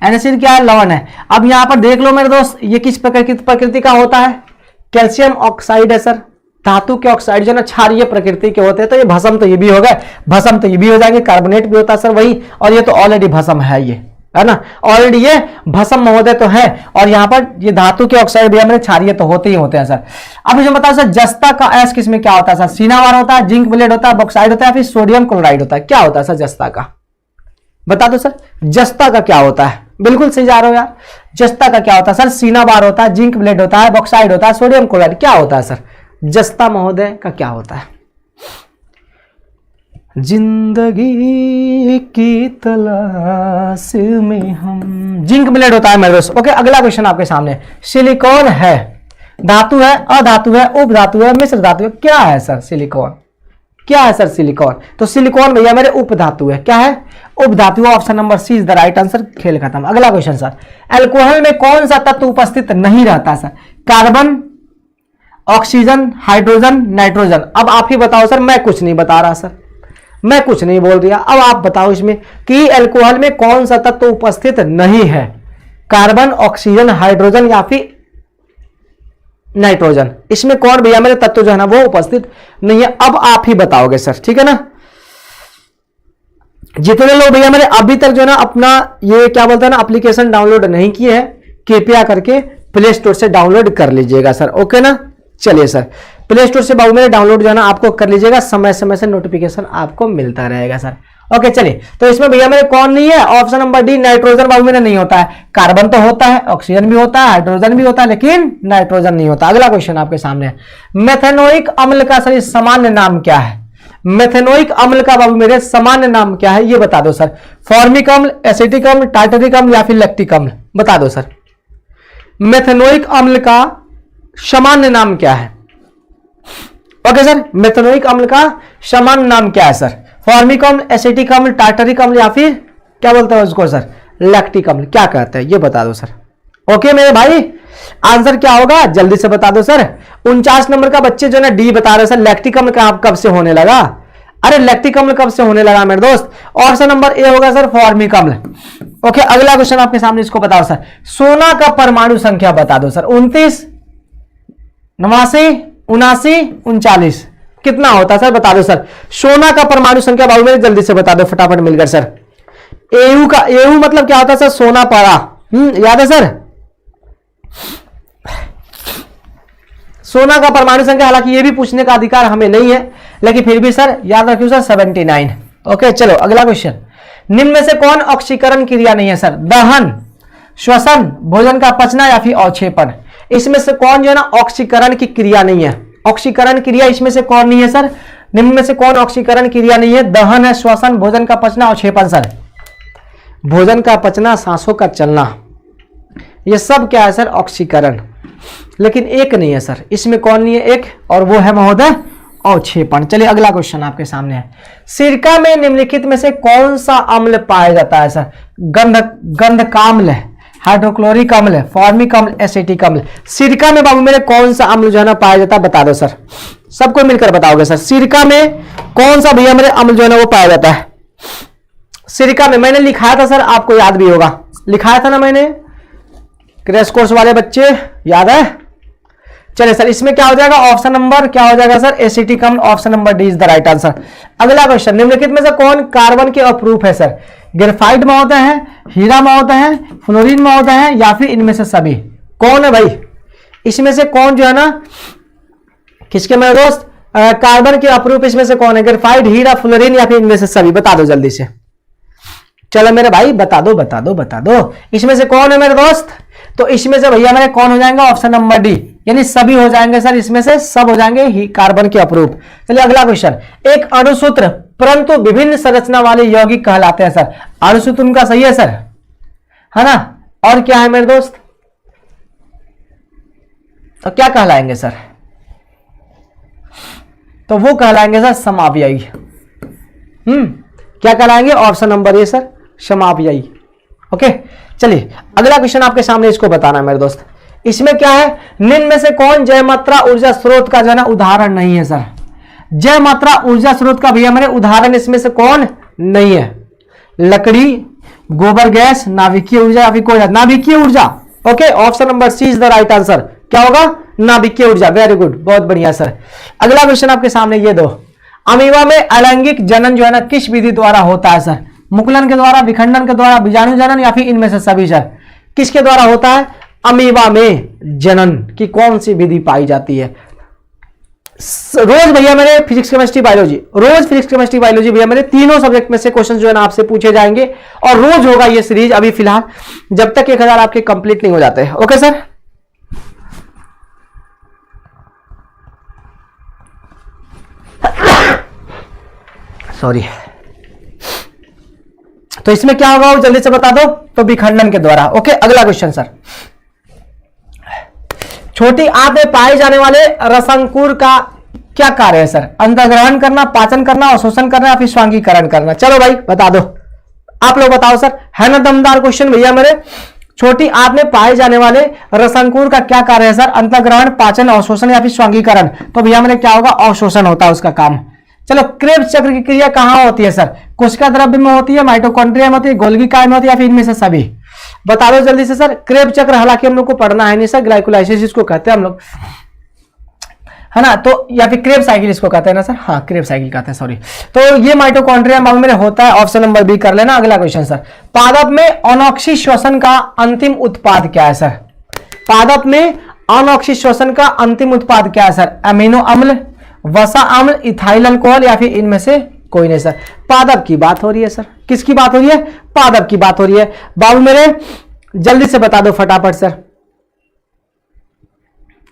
NaCl क्या है? लवण है। अब यहां पर देख लो मेरे दोस्त, ये किस प्रकृति का होता है? कैल्शियम ऑक्साइड है सर, धातु के ऑक्साइड जो है ना क्षारीय प्रकृति के होते हैं, तो ये भस्म तो ये भी हो गए, भस्म तो ये भी हो जाएंगे, कार्बोनेट भी होता है सर वही, और ये तो ऑलरेडी भस्म है, ये है ना, ऑलरेडी ये भस्म महोदय तो है, और यहां पर ये धातु के ऑक्साइड भी हमारे क्षारीय तो होते ही होते हैं सर। अब मुझे बताओ सर, जस्ता का एस किसमें क्या होता है सर? सिनावार होता है, जिंक ब्लेड होता है, बॉक्साइड होता है, फिर सोडियम क्लोराइड होता है, क्या होता है सर जस्ता का? बता दो सर, जस्ता का क्या होता है? बिल्कुल सही जा रहे हो यार, जस्ता का क्या होता है सर? सिनावार होता है, जिंक ब्लेड होता है, बॉक्साइड होता है, सोडियम क्लोराइड, क्या होता है सर? जस्ता महोदय का क्या होता है? जिंदगी की तलाश में हम, जिंक ब्लेड होता है मेरे दोस्त। ओके अगला क्वेश्चन आपके सामने, सिलिकॉन है, धातु है, अधातु है, उपधातु है, मिश्र धातु है, क्या है सर सिलिकॉन? क्या है सर सिलिकॉन? तो सिलिकॉन भैया मेरे उपधातु है, क्या है? उपधातु। Option number C is the right answer. खेल खत्म। अगला क्वेश्चन सर, अल्कोहल में कौन सा तत्व उपस्थित नहीं रहता sir? Carbon, oxygen, hydrogen, nitrogen. अब आप ही बताओ सर, मैं कुछ नहीं बता रहा सर, मैं कुछ नहीं बोल रहा, अब आप बताओ इसमें कि अल्कोहल में कौन सा तत्व उपस्थित नहीं है? कार्बन, ऑक्सीजन, हाइड्रोजन या फिर नाइट्रोजन, इसमें कौन भैया मेरे तत्व जो है ना वो उपस्थित नहीं है? अब आप ही बताओगे सर, ठीक है ना। जितने लोग भैया मेरे अभी तक जो है ना अपना ये क्या बोलते हैं ना एप्लीकेशन डाउनलोड नहीं किए हैं, कृपया करके प्ले स्टोर से डाउनलोड कर लीजिएगा सर, ओके ना। चलिए सर, प्ले स्टोर से बाबू मेरे डाउनलोड जो है ना आपको कर लीजिएगा, समय समय से नोटिफिकेशन आपको मिलता रहेगा सर। ओके चलिए, तो इसमें भैया मेरे कौन नहीं है? ऑप्शन नंबर डी, नाइट्रोजन बाबू मेरे नहीं होता है। कार्बन तो होता है, ऑक्सीजन भी होता है, हाइड्रोजन भी होता है, लेकिन नाइट्रोजन नहीं होता। अगला क्वेश्चन आपके सामने है, मेथेनोइक अम्ल का सर सामान्य नाम क्या है? मेथेनोइक अम्ल का बाबू मेरे सामान्य नाम क्या है ये बता दो सर। फॉर्मिक अम्ल, एसिटिक अम्ल, टार्टरिक अम्ल या फिर लैक्टिक अम्ल, बता दो सर। मेथेनोइक अम्ल का सामान्य नाम क्या है? ओके सर, मेथेनोइक अम्ल का सामान्य नाम क्या है सर? फॉर्मिक अम्ल, एसिटिक अम्ल, टार्टरिक अम्ल या फिर क्या बोलते हैं उसको सर? लैक्टिक अम्ल। क्या कहते हैं ये बता दो सर। ओके मेरे भाई, आंसर क्या होगा जल्दी से बता दो सर। 49 नंबर का बच्चे जो ना डी बता रहे सर, लैक्टिक अम्ल कब से होने लगा? अरे लैक्टिक अम्ल कब से होने लगा मेरे दोस्त? ऑप्शन नंबर ए होगा सर फॉर्मिक अम्ल। ओके, अगला क्वेश्चन आपके सामने, इसको बताओ सर। सोना का परमाणु संख्या बता दो सर। 29, 89, 79, 39 कितना होता है सर? बता दो सर। सोना का परमाणु संख्या बाबू मेरे जल्दी से बता दो, फटाफट मिलकर सर। एयू का, एयू मतलब क्या होता है सर? सोना पारा। याद है सर? सोना का परमाणु संख्या, हालांकि ये भी पूछने का अधिकार हमें नहीं है, लेकिन फिर भी सर याद रखियो सर 79। ओके चलो अगला क्वेश्चन। निम्न में से कौन ऑक्सीकरण क्रिया नहीं है सर? दहन, श्वसन, भोजन का पचना या फिर अवक्षेपण? इसमें से कौन जो है ना ऑक्सीकरण की क्रिया नहीं है? ऑक्सीकरण क्रिया इसमें से कौन नहीं है सर? निम्न में से कौन ऑक्सीकरण क्रिया नहीं है? दहन है, श्वसन, भोजन का पचना, अवक्षेपण सर। भोजन का पचना, सांसों का चलना, ये सब क्या है सर? ऑक्सीकरण। लेकिन एक नहीं है सर, इसमें कौन नहीं है? एक, और वो है महोदय अवक्षेपण। चलिए अगला क्वेश्चन आपके सामने है। सिरका में निम्नलिखित में से कौन सा अम्ल पाया जाता है सर? गंधकाम्ल है, हाइड्रोक्लोरिक अम्ल है, फॉर्मिक अम्ल, एसिटिक अम्ल। सिरका में बाबू मेरे कौन सा अम्ल जो है ना पाया जाता है? बता दो सर, सबको मिलकर बताओगे सर। सिरका में कौन सा भैया मेरे अम्ल जो है ना वो पाया जाता है? सिरका में मैंने लिखाया था सर, आपको याद भी होगा, लिखाया था ना मैंने, क्रैश कोर्स वाले बच्चे याद है? चलिए सर, इसमें क्या हो जाएगा? ऑप्शन नंबर क्या हो जाएगा सर? एसिटिक अम्ल। Option number D is the right answer. अगला क्वेश्चन, निम्नलिखित में से कौन कार्बन के अपरूप है सर? ग्रेफाइट महोदय है, हीरा महोदय है, फ्लोरीन महोदय है या फिर इनमें से सभी? कौन है भाई इसमें से? कौन जो है ना, किसके मेरे दोस्त कार्बन के अपरूप इसमें से कौन है? ग्रेफाइट, हीरा, फ्लोरीन या फिर इनमें से सभी? बता दो जल्दी से। चलो मेरे भाई बता दो बता दो बता दो, इसमें से कौन है मेरे दोस्त? तो इसमें से भैया मेरे कौन हो जाएंगे? ऑप्शन नंबर डी, यानी सभी हो जाएंगे सर, इसमें से सब हो जाएंगे ही कार्बन के अपरूप। चलिए अगला क्वेश्चन। एक अणुसूत्र परंतु विभिन्न संरचना वाले यौगिक कहलाते हैं सर। अणुसूत्र उनका सही है सर, है ना? और क्या है मेरे दोस्त? तो क्या कहलाएंगे सर? तो वो कहलाएंगे सर समावयवी। क्या कहलाएंगे? ऑप्शन नंबर ए सर, समावयवी। ओके चलिए अगला क्वेश्चन आपके सामने, इसको बताना है मेरे दोस्त। इसमें क्या है? निम्न में से कौन जय मात्रा ऊर्जा स्रोत का जो है ना उदाहरण नहीं है सर? जय मात्रा ऊर्जा स्रोत का भैया मेरे उदाहरण इसमें से कौन नहीं है? लकड़ी, गोबर गैस, नाभिकीय ऊर्जा या फिर कोयला? नाभिकीय ऊर्जा। Okay, option number C is the right answer. क्या होगा? नाभिकीय ऊर्जा। वेरी गुड, बहुत बढ़िया सर। अगला क्वेश्चन आपके सामने ये दो। अमीबा में अलैंगिक जनन जो है ना किस विधि द्वारा होता है सर? मुकुलन के द्वारा, विखंडन के द्वारा, बीजाणु जनन या फिर इनमें से सभी सर? किसके द्वारा होता है अमीबा में जनन की कौन सी विधि पाई जाती है? रोज भैया मेरे फिजिक्स केमिस्ट्री बायोलॉजी, रोज फिजिक्स केमिस्ट्री बायोलॉजी भैया मेरे तीनों सब्जेक्ट में से क्वेश्चन जो है ना आपसे पूछे जाएंगे, और रोज होगा ये सीरीज अभी फिलहाल, जब तक 1000 आपके कंप्लीट नहीं हो जाते। Okay sir, sorry. तो इसमें क्या होगा वो जल्दी से बता दो। तो विखंडन के द्वारा। ओके अगला क्वेश्चन सर। छोटी आंत में पाए जाने वाले रसांकुर का क्या कार्य है सर? अंतर्ग्रहण करना, पाचन करना, अवशोषण करना या फिर स्वांगीकरण करना? चलो भाई बता दो, आप लोग बताओ सर, है ना दमदार क्वेश्चन भैया मेरे। छोटी आंत में पाए जाने वाले रसांकुर का क्या कार्य है सर? अंतर्ग्रहण, पाचन, अवशोषण या फिर स्वांगीकरण? तो भैया मेरे क्या होगा? अवशोषण होता है उसका काम। चलो, क्रेब्स चक्र की क्रिया कहां होती है सर? कोशिका द्रव्य में होती है, माइटोकॉन्ड्रिया में होती है, गोल्गी काय में होती है या फिर इनमें से सभी? बता दो जल्दी से सर। क्रेब चक्र हालांकि हम लोग को पढ़ना है नहीं सर, ग्लाइकोलाइसिस इसको कहते हैं हम लोग, है ना? तो या फिर क्रेब साइकिल इसको कहते हैं ना सर? हाँ क्रेब साइकिल कहते हैं, सॉरी। तो ये माइटोकॉन्ड्रिया में होता है। ऑप्शन नंबर बी कर लेना। अगला क्वेश्चन सर। पादप में अनॉक्सी श्वसन का अंतिम उत्पाद क्या है सर? पादप में अनॉक्सी श्वसन का अंतिम उत्पाद क्या है सर? अमीनो अम्ल, वसा अम्ल, इथाइल अल्कोहल या फिर इनमें से कोई नहीं सर? पादप की बात हो रही है सर। किसकी बात हो रही है? पादप की बात हो रही है। बाबू मेरे जल्दी से बता दो फटाफट सर।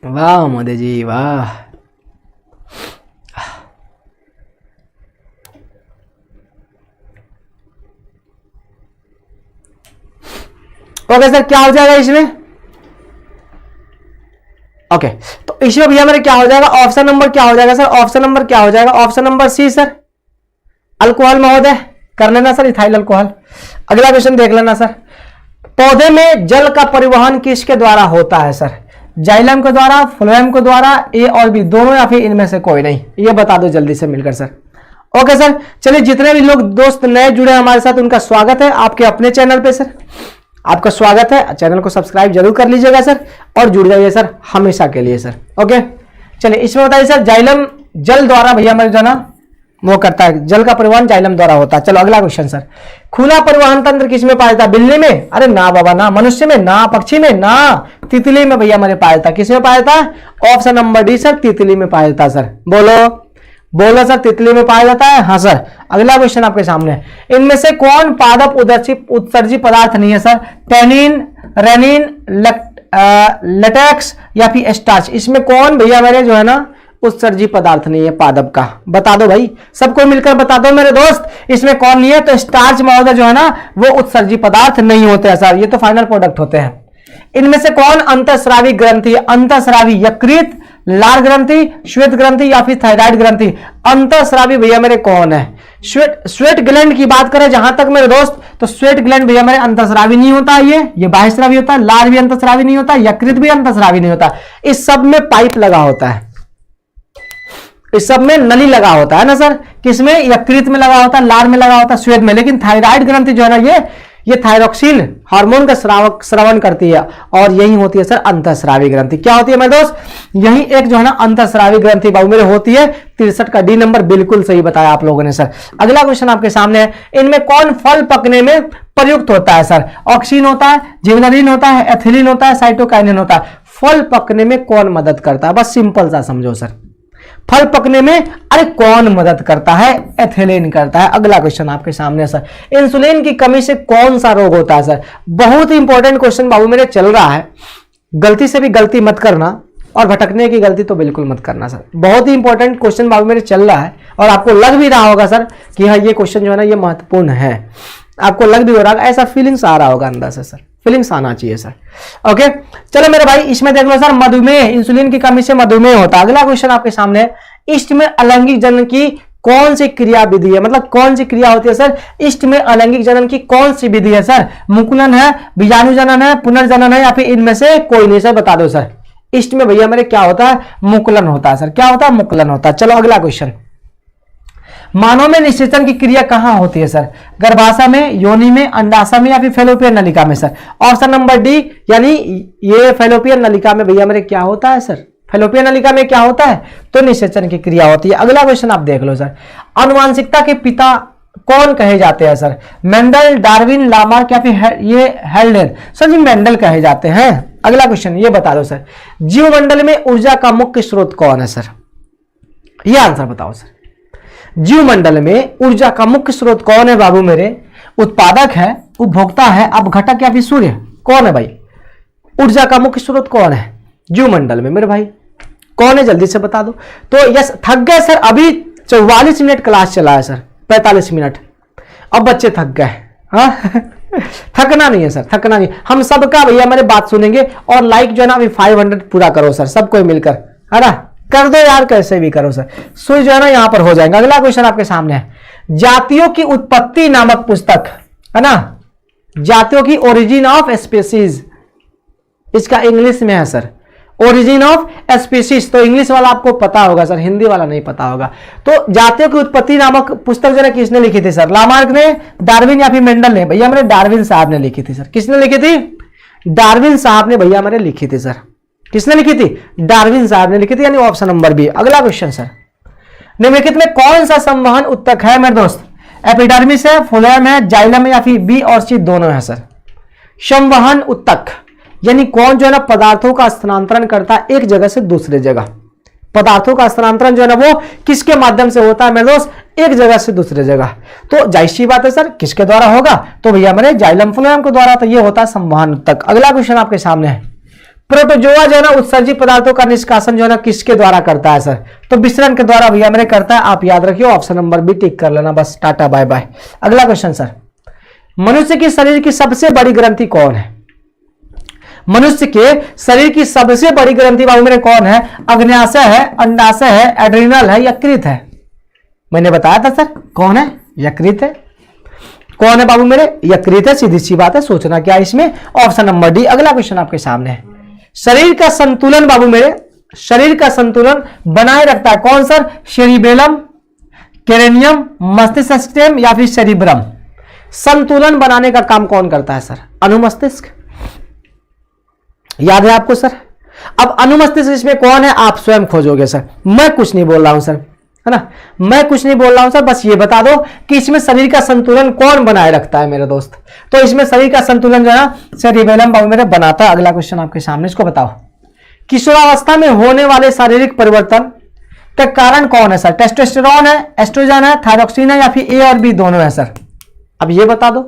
वाह मोदी जी वाह। ओके सर, क्या हो जाएगा इसमें? ओके, तो इसमें भैया मेरे क्या हो जाएगा? ऑप्शन नंबर क्या हो जाएगा सर? ऑप्शन नंबर क्या हो जाएगा? Option number C sir, alcohol महोदय कर लेना सर, इथाइल अल्कोहल। अगला क्वेश्चन देख लेना सर, पौधे में जल का परिवहन किसके द्वारा होता है सर? जाइलम के द्वारा, फ्लोएम के द्वारा, ए और बी दोनों, या फिर इनमें से कोई नहीं? ये बता दो जल्दी से मिलकर सर। ओके सर, चलिए जितने भी लोग दोस्त नए जुड़े हमारे साथ उनका स्वागत है आपके अपने चैनल पे सर, आपका स्वागत है। चैनल को सब्सक्राइब जरूर कर लीजिएगा सर और जुड़ जाइए सर हमेशा के लिए सर। ओके, चलिए इसमें बताइए सर, जाइलम जल द्वारा भैया हमारे जो है ना वो करता है, जल का परिवहन जाइलम द्वारा होता है। चलो अगला क्वेश्चन सर, खुला परिवहन तंत्र किसमें पाया जाता है? बिल्ली में? अरे ना बाबा ना, मनुष्य में ना, पक्षी में ना, तितली में भैया हमारे पाया जाता है। किसमें पाया जाता है? ऑप्शन नंबर डी सर, तितली में पाया जाता है सर। बोलो बोलो सर, तितली में पाया जाता है। हाँ सर, अगला क्वेश्चन आपके सामने, इनमें से कौन पादप उत्सर्जी पदार्थ नहीं है सर? टेनिन, रेनिन, लेटेक्स या फिर स्टार्च? इसमें कौन भैया मेरे जो है ना उत्सर्जी पदार्थ नहीं है पादप का? बता दो भाई, सबको मिलकर बता दो मेरे दोस्त, इसमें कौन नहीं है? तो स्टार्च महोदय जो है ना वो उत्सर्जी पदार्थ नहीं होते हैं सर, ये तो फाइनल प्रोडक्ट होते हैं। इनमें से कौन अंतःस्रावी ग्रंथि? अंतःस्रावी यकृत, लार ग्रंथि, श्वेत ग्रंथि या फिर थायराइड ग्रंथि? अंतःस्रावी भैया मेरे कौन है? स्वेट ग्लैंड की बात करें जहां तक मेरे दोस्त, तो स्वेट ग्लैंड भैया मेरे अंतःस्रावी नहीं होता, ये बाह्यस्रावी होता है। लार भी अंतःस्रावी नहीं होता, यकृत भी अंतःस्रावी नहीं होता। इस सब में पाइप लगा होता है, इस सब में नली लगा होता है ना सर। किसमें? यकृत में लगा होता है, लार में लगा होता है, श्वेत में। लेकिन थायराइड ग्रंथि जो है ना ये थायरोक्सिन हार्मोन का स्रावन करती है और यही होती है सर अंतःस्रावी ग्रंथि। क्या होती है मेरे दोस्त? यही एक जो है ना अंतःस्रावी ग्रंथि बाबू मेरे होती है। 63 का डी नंबर बिल्कुल सही बताया आप लोगों ने सर। अगला क्वेश्चन आपके सामने है, इनमें कौन फल पकने में प्रयुक्त होता है सर? ऑक्सीन होता है, जिबरेलिन होता है, एथिलीन होता है, साइटोकाइनिन होता है? फल पकने में कौन मदद करता है? बस सिंपल सा समझो सर, फल पकने में अरे कौन मदद करता है? एथिलीन करता है। अगला क्वेश्चन आपके सामने सर, इंसुलिन की कमी से कौन सा रोग होता है सर? बहुत ही इंपॉर्टेंट क्वेश्चन बाबू मेरे चल रहा है, गलती से भी गलती मत करना और भटकने की गलती तो बिल्कुल मत करना सर। बहुत ही इंपॉर्टेंट क्वेश्चन बाबू मेरे चल रहा है और आपको लग भी रहा होगा सर कि हाँ ये क्वेश्चन जो है ना ये महत्वपूर्ण है, आपको लग भी हो रहा है, ऐसा फीलिंग्स आ रहा होगा अंदर से सर, फीलिंग्स आना चाहिए सर। ओके, चलो मेरे भाई इसमें देख लो सर, मधुमेह, इंसुलिन की कमी से मधुमेह होता है। अगला क्वेश्चन आपके सामने है, इष्ट में अलैंगिक जनन की कौन सी क्रिया विधि है? मतलब कौन सी क्रिया होती है सर? इष्ट में अलैंगिक जनन की कौन सी विधि है सर? मुकुलन है, बीजाणु जनन है, पुनर्जनन है या फिर इनमें से कोई नहीं सर? बता दो सर। इष्ट में भैया मेरे क्या होता है? मुकुलन होता है सर। क्या होता है? मुकुलन होता है। चलो अगला क्वेश्चन, मानव में निषेचन की क्रिया कहां होती है सर? गर्भाशय में, योनि में, अंडाशय में या फिर फैलोपियन नलिका में सर? ऑप्शन नंबर डी, यानी ये फैलोपियन नलिका में भैया मेरे क्या होता है सर? फैलोपियन नलिका में क्या होता है? तो निषेचन की क्रिया होती है। अगला क्वेश्चन आप देख लो सर, आनुवांशिकता के पिता कौन कहे जाते हैं सर? मेंडल, डार्विन, लामार्क या फिर ये हेल्डेन? सर जी मेंडल कहे जाते हैं। अगला क्वेश्चन ये बता दो सर, जीवमंडल में ऊर्जा का मुख्य स्रोत कौन है सर? ये आंसर बताओ सर। जीवमंडल में ऊर्जा का मुख्य स्रोत कौन है बाबू मेरे? उत्पादक है, उपभोक्ता है, अपघटक या फिर सूर्य? कौन है भाई? ऊर्जा का मुख्य स्रोत कौन है जीवमंडल में मेरे भाई? कौन है जल्दी से बता दो। तो यस, थक गए सर, अभी 44 मिनट क्लास चला है सर, 45 मिनट, अब बच्चे थक गए। हाँ थकना नहीं है सर, थकना नहीं। हम सबका भैया मेरे बात सुनेंगे और लाइक जो है ना अभी 500 पूरा करो सर, सबको मिलकर, है ना? कर दो यार, कैसे भी करो सर, सुई जो है ना यहां पर हो जाएंगे। अगला क्वेश्चन आपके सामने है, जातियों की उत्पत्ति नामक पुस्तक, है ना? जातियों की ओरिजिन ऑफ स्पीसीज, इसका इंग्लिश में है सर, ओरिजिन ऑफ स्पीसीज। तो इंग्लिश वाला आपको पता होगा सर, हिंदी वाला नहीं पता होगा। तो जातियों की उत्पत्ति नामक पुस्तक जो है किसने लिखी थी सर? लामार्क ने, डार्विन या फिर मेंडल ने? भैया मेरे डार्विन साहब ने लिखी थी सर। किसने लिखी थी? डार्विन साहब ने भैया मेरे लिखी थी सर। किसने लिखी थी? डार्विन साहब ने लिखी थी, यानी ऑप्शन नंबर बी। अगला क्वेश्चन सर, निम्नलिखित में कौन सा संवहन उत्तक है मेरे दोस्त? एपिडर्मिस है, फ्लोएम है, जाइलम है या फिर बी और सी दोनों है सर? संवहन उत्तक यानी कौन जो है ना पदार्थों का स्थानांतरण करता है एक जगह से दूसरे जगह। पदार्थों का स्थानांतरण जो है ना वो किसके माध्यम से होता है मेरे दोस्त? एक जगह से दूसरे जगह। तो जाहिर सी बात है सर, किसके द्वारा होगा? तो भैया मेरे जाइलम फ्लोएम के द्वारा। तो ये होता है संवहन उत्तक। अगला क्वेश्चन आपके सामने है, प्रोटोजोआ जो है ना उत्सर्जित पदार्थों का निष्कासन जो है ना किसके द्वारा करता है सर? तो विसरण के द्वारा भैया मेरे करता है। आप याद रखिए, ऑप्शन नंबर बी टिक कर लेना बस। Tata bye bye. अगला क्वेश्चन सर, मनुष्य के शरीर की सबसे बड़ी ग्रंथि कौन है? मनुष्य के शरीर की सबसे बड़ी ग्रंथि बाबू मेरे कौन है? अग्न्याशय है, अंडाशय है, एड्रिनल है, यकृत है? मैंने बताया था सर कौन है? यकृत है। कौन है बाबू मेरे? यकृत है। सीधी सी बात है, सोचना क्या है इसमें? Option number D. अगला क्वेश्चन आपके सामने है। शरीर का संतुलन बाबू मेरे, शरीर का संतुलन बनाए रखता है कौन सर? सेरिबेलम, कैरेनियम, मस्तिष्क सिस्टम या फिर सेरिब्रम? संतुलन बनाने का काम कौन करता है सर? अनुमस्तिष्क। याद है आपको सर? अब अनुमस्तिष्क इसमें कौन है आप स्वयं खोजोगे सर, मैं कुछ नहीं बोल रहा हूं सर, है ना, मैं कुछ नहीं बोल रहा हूं सर, बस ये बता दो कि इसमें शरीर का संतुलन कौन बनाए रखता है मेरे दोस्त। तो इसमें शरीर का संतुलन जो है सेरिबेलम बाबू मेरे बनाता है। अगला क्वेश्चन आपके सामने, इसको बताओ। किशोरावस्था में होने वाले शारीरिक परिवर्तन का कारण कौन है सर? टेस्टोस्टेरोन है, एस्ट्रोजन है, थायरॉक्सिन है या फिर ए और बी दोनों है सर? अब ये बता दो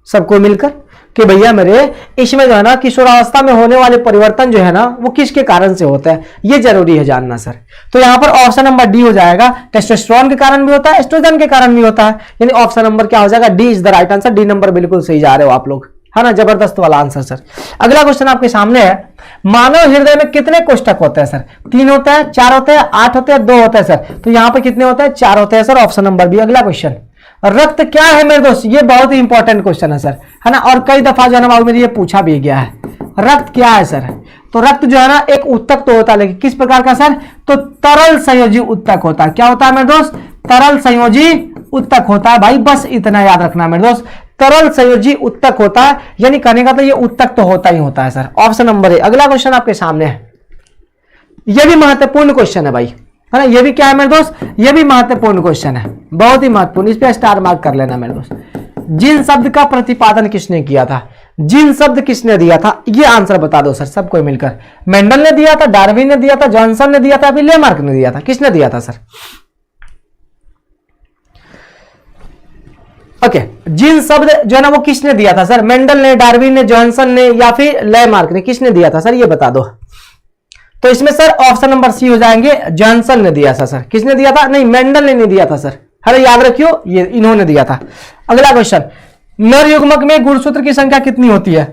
सबको मिलकर कि भैया मेरे इसमें जो है ना किशोरावस्था में होने वाले परिवर्तन जो है ना वो किसके कारण से होता है, ये जरूरी है जानना सर। तो यहां पर ऑप्शन नंबर डी हो जाएगा। टेस्टोस्टेरोन के कारण भी होता है, एस्ट्रोजन के कारण भी होता है, यानी ऑप्शन नंबर क्या हो जाएगा? D is the right answer. D number बिल्कुल सही जा रहे हो आप लोग, है ना, जबरदस्त वाला आंसर सर। अगला क्वेश्चन आपके सामने है। मानव हृदय में कितने कोष्ठक होते हैं सर? 3 होते हैं, 4 होते हैं, 8 होते हैं, 2 होते हैं सर? तो यहां पर कितने होते हैं? 4 होते हैं सर, ऑप्शन नंबर बी। अगला क्वेश्चन, रक्त क्या है मेरे दोस्त? ये बहुत ही इंपॉर्टेंट क्वेश्चन है सर, है ना, और कई दफा जो है ना बाबू मेरे ये पूछा भी गया है। रक्त क्या है सर? तो रक्त जो है ना एक उत्तक तो होता है, लेकिन किस प्रकार का सर? तो तरल संयोजी उत्तक होता है। क्या होता है मेरे दोस्त? तरल संयोजी उत्तक होता है भाई, बस इतना याद रखना मेरे दोस्त, तरल संयोजी उत्तक होता है, यानी कहने का तो ये उत्तक तो होता ही होता है सर, ऑप्शन नंबर ए। अगला क्वेश्चन आपके सामने है, यह भी महत्वपूर्ण क्वेश्चन है भाई, है ना, ये भी क्या है मेरे दोस्त? ये भी महत्वपूर्ण क्वेश्चन है, बहुत ही महत्वपूर्ण, इस पे स्टार मार्क कर लेना मेरे दोस्त। जिन शब्द का प्रतिपादन किसने किया था? जिन शब्द किसने दिया था? ये आंसर बता दो सर सबको मिलकर। मेंडल ने दिया था, डार्विन ने दिया था, जॉनसन ने दिया था, अभी लेमार्क ने दिया था? किसने दिया था सर? ओके, जिन शब्द जो है ना वो किसने दिया था सर? मेंडल ने, डार्विन ने, जॉनसन ने या फिर लेमार्क ने? किसने दिया था सर ये बता दो। तो इसमें सर ऑप्शन नंबर सी हो जाएंगे, जॉनसन ने दिया था सर। किसने दिया था? नहीं, मेंडल ने नहीं दिया था सर, अरे याद रखियो ये इन्होंने दिया था। अगला क्वेश्चन, नर युग्मक में गुणसूत्र की संख्या कितनी होती है?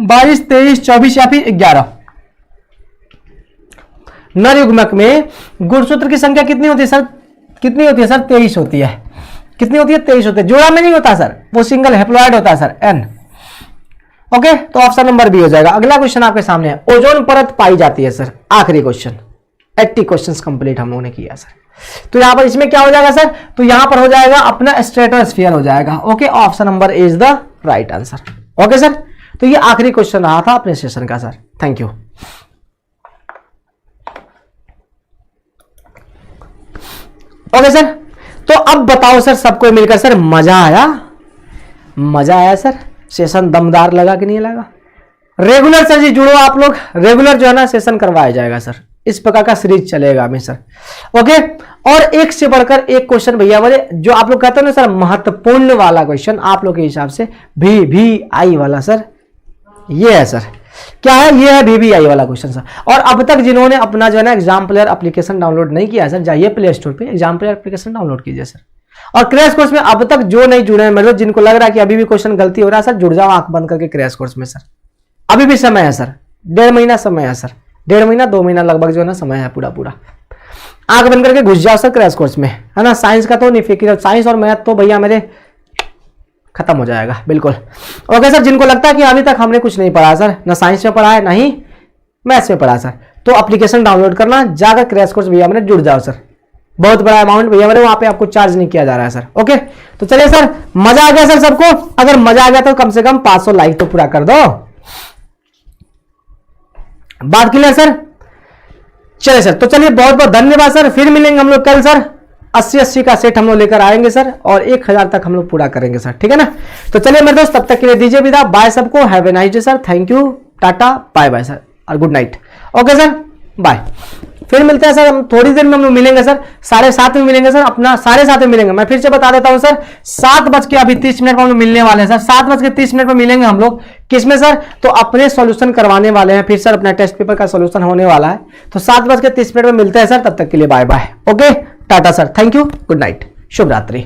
22, 23, 24 या फिर 11? नर युग्मक में गुणसूत्र की संख्या कितनी होती है सर? कितनी होती है सर? 23 होती है। कितनी होती है? 23 होती है। जोड़ा में नहीं होता सर, वो सिंगल हैप्लॉइड होता है सर, एन। ओके, तो ऑप्शन नंबर बी हो जाएगा। अगला क्वेश्चन आपके सामने है, ओजोन परत पाई जाती है सर, आखिरी क्वेश्चन, 80 क्वेश्चंस कंप्लीट हम लोगों ने किया सर। तो यहां पर इसमें क्या हो जाएगा सर? तो यहां पर हो जाएगा अपना स्ट्रेटोस्फीयर हो जाएगा। Okay, option number A is the right answer. Okay sir, तो ये आखिरी क्वेश्चन रहा था अपने सेशन का sir. Thank you. Okay sir, तो अब बताओ सर सबको मिलकर सर मजा आया? मजा आया सर? सेशन दमदार लगा कि नहीं लगा? रेगुलर सर जी जुड़ो आप लोग, रेगुलर जो है ना सेशन करवाया जाएगा सर, इस प्रकार का सीरीज चलेगा हमें सर। ओके, और एक से बढ़कर एक क्वेश्चन भैया बोले, जो आप लोग कहते हैं ना सर महत्वपूर्ण वाला क्वेश्चन, आप लोग के हिसाब से VVI वाला सर, ये है सर। क्या है? ये है VVI वाला क्वेश्चन सर। और अब तक जिन्होंने अपना जो है ना एग्जाम प्लेयर एप्लीकेशन डाउनलोड नहीं किया सर, जाइए प्ले स्टोर पे एग्जाम प्लेयर एप्लीकेशन डाउनलोड कीजिए सर। और क्रैश कोर्स में अब तक जो नहीं जुड़े हैं, मतलब जिनको लग रहा है कि अभी भी क्वेश्चन गलती हो रहा है सर, जुड़ जाओ आंख बंद करके क्रैश कोर्स में सर। अभी भी समय है सर, 1.5 महीना समय है सर, 1.5 महीना 2 महीना लगभग जो है ना समय है पूरा पूरा। आंख बंद करके घुस जाओ सर क्रैश कोर्स में, है ना। साइंस का तो नहीं फिक्र, साइंस और मैथ तो भैया मेरे खत्म हो जाएगा बिल्कुल। ओके सर, जिनको लगता है कि अभी तक हमने कुछ नहीं पढ़ा सर, ना साइंस में पढ़ा है ना ही मैथ्स में पढ़ा सर, तो एप्लीकेशन डाउनलोड करना, जाकर क्रैश कोर्स भैया मेरे जुड़ जाओ सर। बहुत बड़ा अमाउंट भैया मेरे वहां पे आपको चार्ज नहीं किया जा रहा है सर। ओके, तो चलिए सर, मजा आ गया सर सबको? अगर मजा आ गया तो कम से कम 500 लाइक तो पूरा कर दो। बात क्लियर सर? चलिए सर, तो चलिए बहुत बहुत धन्यवाद सर। फिर मिलेंगे हम लोग कल सर, 80-80 का सेट हम लोग लेकर आएंगे सर, और 1000 तक हम लोग पूरा करेंगे सर, ठीक है ना। तो चलिए मेरे दोस्त, तब तक के लिए दीजिए विदा, बाय सबको, have a nice day sir, thank you, tata, bye bye sir, और good night. Okay sir, bye. फिर मिलते हैं सर, हम थोड़ी देर में हम लोग मिलेंगे सर, 7:30 में मिलेंगे सर, अपना 7:30 में मिलेंगे। मैं फिर से बता देता हूं सर, 7:30 पर हम लोग मिलने वाले हैं सर, 7:30 पर मिलेंगे हम लोग। किसमें सर? तो अपने सॉल्यूशन करवाने वाले हैं, फिर सर अपना टेस्ट पेपर का सॉल्यूशन होने वाला है। तो 7:30 में मिलते हैं सर, तब तक के लिए bye bye. Okay, tata sir, thank you, good night, शुभ रात्रि।